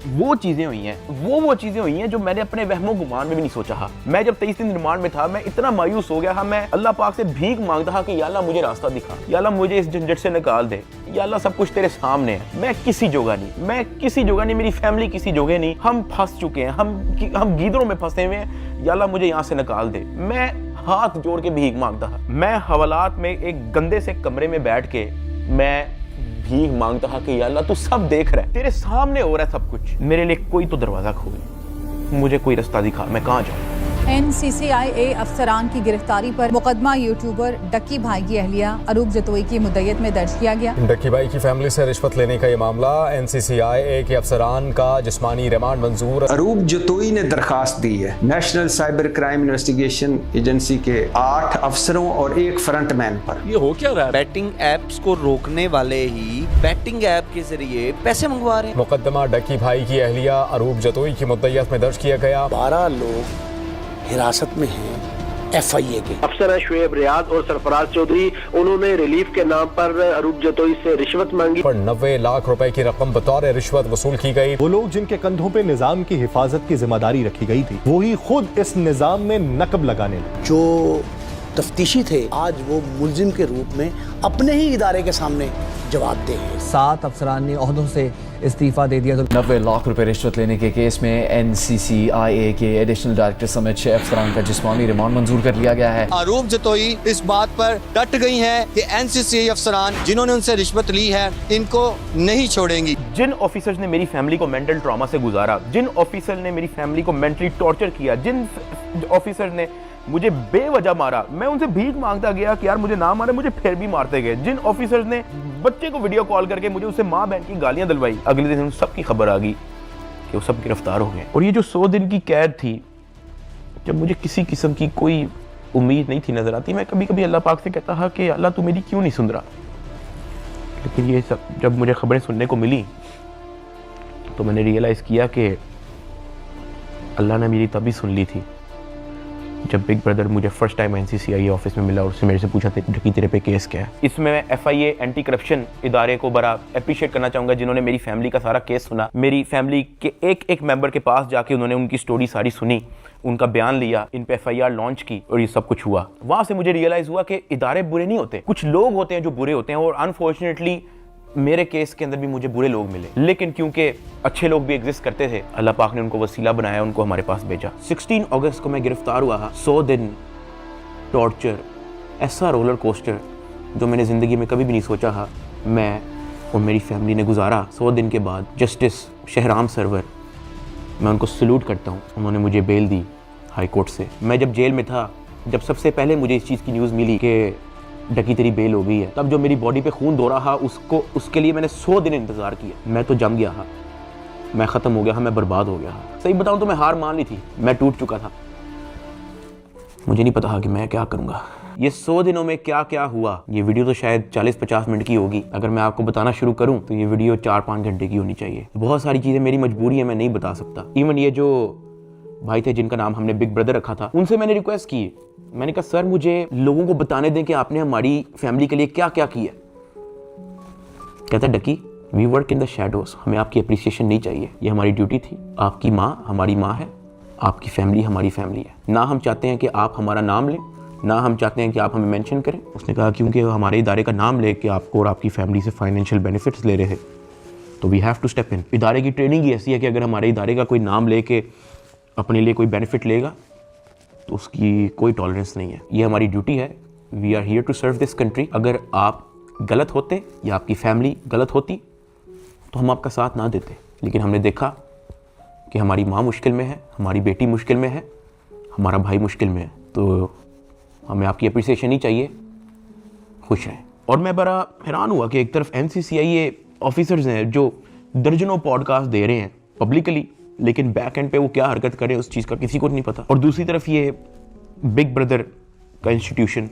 वो चीज़ें हुई हैं, वो चीज़ें हुई हैं जो मैंने अपने वहमो गुमान में भी नहीं सोचा था। मैं जब 23 दिन रिमांड में था मैं इतना मायूस हो गया था, मैं अल्लाह पाक से भीख मांगता था कि या अल्लाह मुझे रास्ता दिखा, या अल्लाह मुझे इस झंझट से निकाल दे, या अल्लाह सब कुछ तेरे सामने है, मैं किसी जोगा नहीं, मेरी फैमिली किसी जोगे नहीं, हम फंस चुके हैं, हम गीदड़ों में फंसे हुए हैं, या अल्लाह मुझे यहाँ से निकाल दे। मैं हाथ जोड़ के भीख मांगता था। मैं हवालात में एक गंदे से कमरे में बैठ के मैं भीख मांगता था कि या अल्लाह तू सब देख रहा है, तेरे सामने हो रहा है सब कुछ, मेरे लिए कोई तो दरवाजा खोल, मुझे कोई रास्ता दिखा, मैं कहाँ जाऊँ। NCCI अफसरान की गिरफ्तारी पर मुकदमा यूट्यूबर डक्की भाई की अहलिया अरूब जतोई की मुद्दत में दर्ज किया गया। डक्की भाई की फैमिली से रिश्वत लेने का ये मामला, NCCI के अफसरान का जिस्मानी रिमांड मंजूर। अरूब जतोई ने दरखास्त दी है national cyber crime investigation agency के 8 अफसरों और 1 फ्रंटमैन पर। ये हो क्या रहा है? बैटिंग एप्स को रोकने वाले ही बैटिंग ऐप के जरिए पैसे मंगवा रहे हैं। मुकदमा डक्की भाई की अहलिया अरूब जतोई की मुद्दत में दर्ज किया गया। 12 लोग हिरासत में हैं FIA के। अफसर है शुएब रियाज और सरफराज चौधरी, उन्होंने रिलीफ के नाम पर अरूब जतोई से रिश्वत मांगी। पर 90 लाख रुपए की रकम बतौर रिश्वत वसूल की गई। वो लोग जिनके कंधों पे निजाम की हिफाजत की जिम्मेदारी रखी गई थी, वो ही खुद इस निजाम में नकब लगाने लगे। जो तफ्तीशी थे आज वो मुलजिम के रूप में अपने ही इदारे के सामने जवाबदेह हैं। 7 अफसरान ने ओहदों से इस्तीफा दे दिया। 90 लाख रुपए रिश्वत लेने के केस में NCCI के एडिशनल डायरेक्टर समेत 6 अफसरान का जिस्मानी रिमांड मंजूर कर लिया गया है। अरूब जतोई इस बात पर डट गई हैं कि NCCI अफसरान जिन्होंने उनसे रिश्वत ली है इनको नहीं छोड़ेंगी। जिन ऑफिसर्स ने मेरी फैमिली को मेंटल ट्रॉमा से गुजारा, जिन ऑफिसर ने मेरी फैमिली को मेंटली टॉर्चर किया, जिन ऑफिसर ने मुझे बेवजह मारा, मैं उनसे भीख मांगता गया कि यार मुझे ना मारे, मुझे फिर भी मारते गए। जिन ऑफिसर्स ने बच्चे को वीडियो कॉल करके मुझे उससे माँ बहन की गालियां दिलवाई, अगले दिन उन सब की खबर आ गई कि वो सब गिरफ्तार हो गए। और ये जो 100 दिन की कैद थी, जब मुझे किसी किस्म की कोई उम्मीद नहीं थी नजर आती, मैं कभी कभी अल्लाह पाक से कहता था कि अल्लाह तू मेरी क्यों नहीं सुन रहा। लेकिन ये सब जब मुझे खबरें सुनने को मिली तो मैंने रियलाइज़ किया कि अल्लाह ने मेरी तभी सुन ली थी जब बिग ब्रदर मुझे फर्स्ट टाइम NCCI ऑफिस में मिला और उससे मेरे से पूछा कि तेरे पे केस क्या है। इसमें मैं FIA एंटी करप्शन इदारे को बड़ा अप्रिशिएट करना चाहूँगा, जिन्होंने मेरी फैमिली का सारा केस सुना, मेरी फैमिली के एक मेंबर के पास जाके उन्होंने उनकी स्टोरी सारी सुनी उनका बयान लिया, इन पे FIR लॉन्च की और ये सब कुछ हुआ। वहां से मुझे रियलाइज हुआ कि इदारे बुरे नहीं होते, कुछ लोग होते हैं जो बुरे होते हैं। और अनफॉर्चुनेटली मेरे केस के अंदर भी मुझे बुरे लोग मिले, लेकिन क्योंकि अच्छे लोग भी एग्जिस्ट करते थे, अल्लाह पाक ने उनको वसीला बनाया, उनको हमारे पास भेजा। 16 अगस्त को मैं गिरफ्तार हुआ। 100 दिन टॉर्चर, ऐसा रोलर कोस्टर जो मैंने ज़िंदगी में कभी भी नहीं सोचा था मैं और मेरी फैमिली ने गुजारा। 100 दिन के बाद जस्टिस शहराम सरवर, मैं उनको सल्यूट करता हूँ, उन्होंने मुझे बेल दी हाई कोर्ट से। मैं जब जेल में था, जब सबसे पहले मुझे इस चीज़ की न्यूज़ मिली कि डकी तेरी बेल हो गई है, तब जो मेरी बॉडी पे खून दौड़ा था उसके लिए मैंने 100 दिन इंतज़ार किया। मैं तो जम गया था, मैं ख़त्म हो गया था, मैं बर्बाद हो गया था। सही बताऊँ तो मैं हार मान ली थी, मैं टूट चुका था। मुझे नहीं पता था कि मैं क्या करूँगा। ये 100 दिनों में क्या क्या हुआ, ये वीडियो तो शायद 40-50 मिनट की होगी। अगर मैं आपको बताना शुरू करूं तो ये वीडियो 4-5 घंटे की होनी चाहिए। बहुत सारी चीज़ें मेरी मजबूरी है, मैं नहीं बता सकता। इवन ये जो भाई थे जिनका नाम हमने बिग ब्रदर रखा था, उनसे मैंने रिक्वेस्ट की, मैंने कहा सर मुझे लोगों को बताने दें कि आपने हमारी फैमिली के लिए क्या क्या किया। कहता डकी we work in the shadows, हमें आपकी अप्रिसिएशन नहीं चाहिए, ये हमारी ड्यूटी थी। आपकी माँ हमारी माँ है, आपकी फैमिली हमारी फैमिली है। ना हम चाहते हैं कि आप हमारा नाम लें, ना हम चाहते हैं कि आप हमें मेंशन करें। उसने कहा क्योंकि हमारे इदारे का नाम लेके आपको और आपकी फैमिली से फाइनेंशियल बेनिफिट्स ले रहे हैं तो we have to step in. इदारे की ट्रेनिंग ही ऐसी है कि अगर हमारे इदारे का कोई नाम लेके अपने लिए कोई बेनिफिट लेगा तो उसकी कोई टॉलरेंस नहीं है। ये हमारी ड्यूटी है, we are here to serve this country. अगर आप गलत होते या आपकी फैमिली गलत होती तो हम आपका साथ ना देते, लेकिन हमने देखा कि हमारी माँ मुश्किल में है, हमारी बेटी मुश्किल में है, हमारा भाई मुश्किल में है, तो हमें आपकी अप्रिसिएशन नहीं चाहिए, खुश रहें। और मैं बड़ा हैरान हुआ कि एक तरफ NCCI ऑफिसर्स हैं जो दर्जनों पॉडकास्ट दे रहे हैं पब्लिकली, लेकिन बैक एंड पे वो क्या हरकत करें उस चीज़ का किसी को नहीं पता। और दूसरी तरफ ये बिग ब्रदर का इंस्टीट्यूशन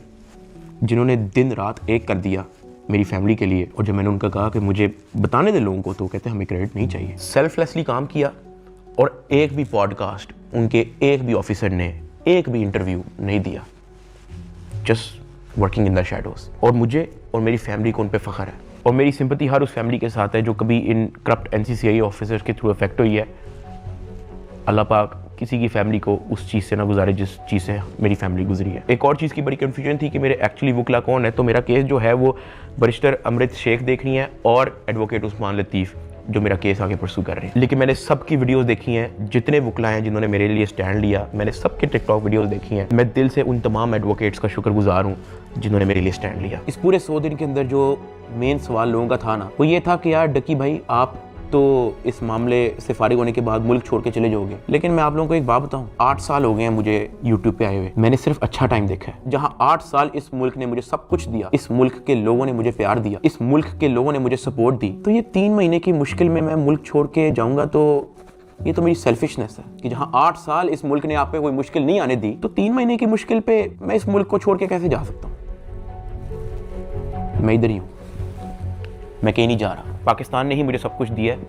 जिन्होंने दिन रात एक कर दिया मेरी फैमिली के लिए। और जब मैंने उनका कहा कि मुझे बताने दे लोगों को, तो कहते हमें क्रेडिट नहीं चाहिए। सेल्फलेसली काम किया और एक भी पॉडकास्ट उनके एक भी ऑफिसर ने एक भी इंटरव्यू नहीं दिया, just working in the shadows. और मुझे और मेरी फैमिली को उन पे फ़ख्र है, और मेरी सिंपैथी हर उस फैमिली के साथ है जो कभी इन करप्ट NCCI ऑफिसर्स के थ्रू अफेक्ट हुई है। अल्लाह पाक किसी की फैमिली को उस चीज़ से ना गुजारे जिस चीज़ से मेरी फैमिली गुजरी है। एक और चीज़ की बड़ी कन्फ्यूजन थी कि मेरे एक्चुअली वकला कौन है। तो मेरा केस जो है वो बैरिस्टर अमृत शेख देख रही हैं और एडवोकेट उस्मान लतीफ़ जो मेरा केस आगे परसू कर रहे हैं। लेकिन मैंने सबकी वीडियोस देखी हैं, जितने वकला हैं जिन्होंने मेरे लिए स्टैंड लिया, मैंने सबके टिकटॉक वीडियोस देखी हैं। मैं दिल से उन तमाम एडवोकेट्स का शुक्रगुजार हूँ जिन्होंने मेरे लिए स्टैंड लिया। इस पूरे 100 दिन के अंदर जो मेन सवाल लोगों का था ना, वो ये था कि यार डकी भाई आप तो इस मामले से फारिग होने के बाद मुल्क छोड़ के चले जाओगे। लेकिन मैं आप लोगों को एक बात बताऊं, 8 साल हो गए हैं मुझे यूट्यूब पे आए हुए, मैंने सिर्फ अच्छा टाइम देखा है। जहां 8 साल इस मुल्क ने मुझे सब कुछ दिया, इस मुल्क के लोगों ने मुझे प्यार दिया, इस मुल्क के लोगों ने मुझे सपोर्ट दी, तो ये 3 महीने की मुश्किल में मैं मुल्क छोड़ के जाऊंगा तो ये तो मेरी सेल्फिशनेस है कि जहां 8 साल इस मुल्क ने आप पे कोई मुश्किल नहीं आने दी, तो 3 महीने की मुश्किल पे मैं इस मुल्क को छोड़ के कैसे जा सकता हूँ। मैं इधर ही हूँ, मैं कहीं नहीं जा रहा। पाकिस्तान ने ही मुझे सब कुछ दिया है,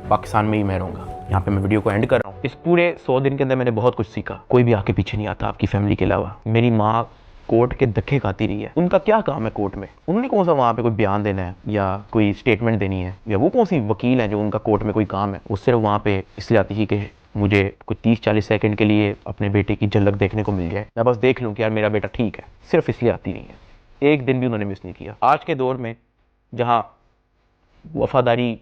पाकिस्तान में ही मैं रहूँगा। यहाँ पे मैं वीडियो को एंड कर रहा हूँ। इस पूरे 100 दिन के अंदर मैंने बहुत कुछ सीखा। कोई भी आके पीछे नहीं आता आपकी फैमिली के अलावा। मेरी माँ कोर्ट के धक्के खाती रही है, उनका क्या काम है कोर्ट में? उन्होंने कौन सा वहाँ पे कोई बयान देना है या कोई स्टेटमेंट देनी है, या वो कौन सी वकील है जो उनका कोर्ट में कोई काम है? वो सिर्फ वहाँ पे इसलिए आती थी कि मुझे कोई 30-40 सेकंड के लिए अपने बेटे की झलक देखने को मिल जाए, मैं बस देख लूँ कि यार मेरा बेटा ठीक है। सिर्फ इसलिए आती नहीं है, एक दिन भी उन्होंने मिस नहीं किया। आज के दौर में जहाँ वफादारी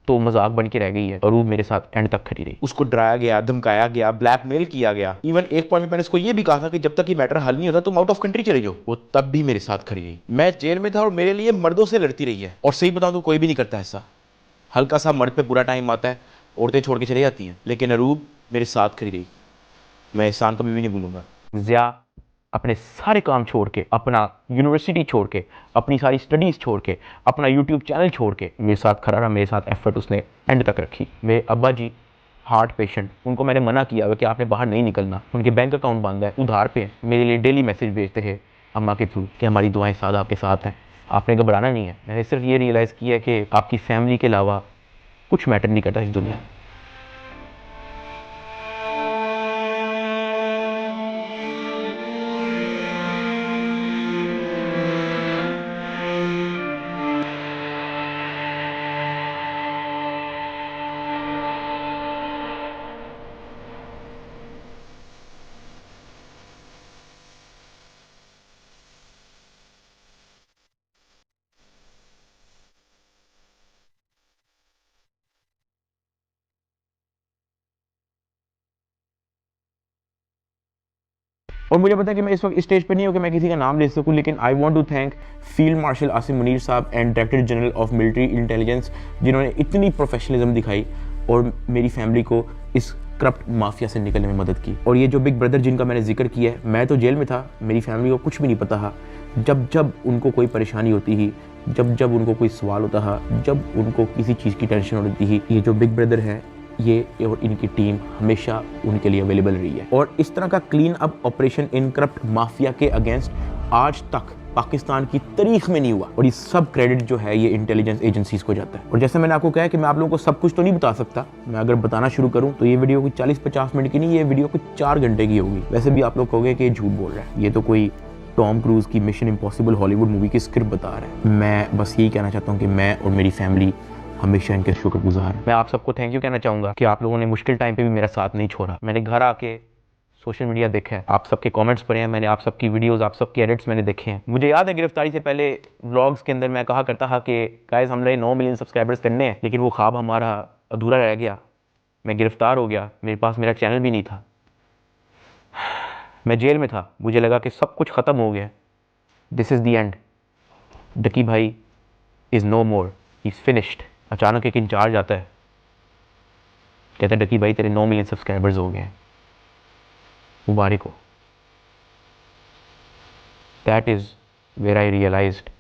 तो मजाक बन के रह गई है, और वो मेरे साथ एंड तक खड़ी रही। उसको डराया गया, धमकाया गया, ब्लैकमेल किया गया। इवन एक पॉइंट में मैंने उसको ये भी कहा था कि जब तक ये मैटर हल नहीं होता तुम आउट ऑफ कंट्री चले जाओ। वो तब भी मेरे साथ खड़ी रही। मैं जेल में था और मेरे लिए मर्दों से लड़ती रही है, और सही बताऊं तो कोई भी नहीं करता ऐसा। हल्का सा मर्द पे बुरा टाइम आता है, औरतें छोड़ के चली जाती हैं, लेकिन अरूब मेरे साथ खड़ी रही। मैं एहसान कभी भी नहीं भूलूंगा। ज़िया अपने सारे काम छोड़ के, अपना यूनिवर्सिटी छोड़ के, अपनी सारी स्टडीज़ छोड़ के, अपना यूट्यूब चैनल छोड़ के मेरे साथ खड़ा रहा, मेरे साथ एफर्ट उसने एंड तक रखी। मेरे अब्बा जी हार्ट पेशेंट, उनको मैंने मना किया हुआ कि आपने बाहर नहीं निकलना, उनके बैंक अकाउंट बंद है, उधार पे हैं। मेरे लिए डेली मैसेज भेजते हैं अम्मा के थ्रू कि हमारी दुआएं सादा आपके साथ हैं, आपने घबराना नहीं है। मैंने सिर्फ ये रियलाइज़ किया कि आपकी फैमिली के अलावा कुछ मैटर नहीं करता इस दुनिया में। और मुझे पता है कि मैं इस वक्त इस स्टेज पे नहीं हूँ कि मैं किसी का नाम ले सकूँ, लेकिन I want to thank field marshal Asim Munir साहब and director general of military intelligence, जिन्होंने इतनी प्रोफेशनलिज्म दिखाई और मेरी फैमिली को इस करप्ट माफिया से निकलने में मदद की। और ये जो बिग ब्रदर जिनका मैंने जिक्र किया है, मैं तो जेल में था, मेरी फैमिली को कुछ भी नहीं पता था। जब जब उनको कोई परेशानी होती ही, जब जब उनको कोई सवाल होता था, जब उनको किसी चीज़ की टेंशन होती ही, ये जो बिग ब्रदर है ये और इनकी टीम हमेशा उनके लिए अवेलेबल रही है। और इस तरह का clean up operation in corrupt mafia के अगेंस्ट आज तक पाकिस्तान की तारीख में नहीं हुआ। और ये सब क्रेडिट जो है ये इंटेलिजेंस एजेंसीज को जाता है। और जैसे मैंने आपको कहा कि मैं आप लोगों को सब कुछ तो नहीं बता सकता, मैं अगर बताना शुरू करूं तो ये वीडियो कोई 40-50 मिनट की नहीं, ये वीडियो कोई 4 घंटे की होगी। वैसे भी आप लोग कहोगे कि ये झूठ बोल रहा है, ये तो कोई टॉम क्रूज की मिशन इम्पॉसिबल हॉलीवुड मूवी की स्क्रिप्ट बता रहा है। मैं बस यही कहना चाहता हूँ कि मैं और मेरी फैमिली हमेशा इनके शुक्रगुजार हैं। मैं आप सबको थैंक यू कहना चाहूँगा कि आप लोगों ने मुश्किल टाइम पे भी मेरा साथ नहीं छोड़ा। मैंने घर आके सोशल मीडिया देखा है, आप सबके कमेंट्स पढ़े हैं, मैंने आप सबकी वीडियोस, आप सबके एडिट्स मैंने देखे हैं। मुझे याद है गिरफ्तारी से पहले व्लॉग्स के अंदर मैं कहा करता था कि गाइस हमने 9 मिलियन सब्सक्राइबर्स करने हैं, लेकिन वो ख्वाब हमारा अधूरा रह गया। मैं गिरफ्तार हो गया, मेरे पास मेरा चैनल भी नहीं था, मैं जेल में था, मुझे लगा कि सब कुछ ख़त्म हो गया, this is the end, Ducky भाई is no more, he is finished. अचानक एक इंचार्ज आता है, कहता है डकी भाई तेरे 9 मिलियन सब्सक्राइबर्स हो गए हैं, मुबारक हो। That is where I realised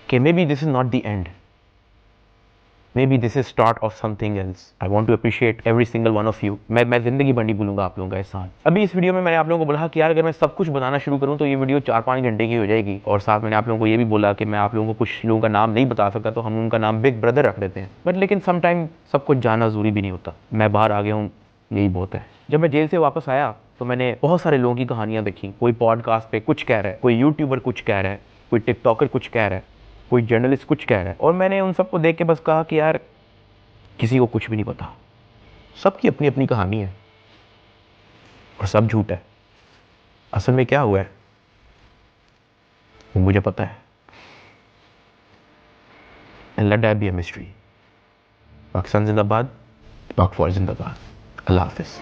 कि maybe this is not the end, maybe this is start of something else. I want to appreciate every single one of you. मैं ज़िंदगी भर नहीं भूलूंगा आप लोगों का एहसान। अभी इस वीडियो में मैंने आप लोगों को बोला कि यार अगर मैं सब कुछ बताना शुरू करूं तो ये वीडियो 4-5 घंटे की हो जाएगी। और साथ मैंने आप लोगों को ये भी बोला कि मैं आप लोगों को कुछ लोगों का नाम नहीं बता सकता, तो हम उनका नाम बिग ब्रदर रख देते हैं। बट लेकिन समटाइम सब कुछ जानना ज़रूरी भी नहीं होता। मैं बाहर आ गया हूँ, यही बहुत है। जब मैं जेल से वापस आया तो मैंने बहुत सारे लोगों की कहानियाँ देखी। कोई पॉडकास्ट पे कुछ कह रहा है, कोई यूट्यूबर कुछ कह रहा है, कोई टिकटॉकर कुछ कह रहा है, कोई जर्नलिस्ट कुछ कह रहा है। और मैंने उन सबको देख के बस कहा कि यार किसी को कुछ भी नहीं पता, सबकी अपनी अपनी कहानी है और सब झूठ है। असल में क्या हुआ है वो मुझे पता है। And let that be a mystery. Pakistan जिंदाबाद, पाक फौज जिंदाबाद। अल्लाह हाफिज़।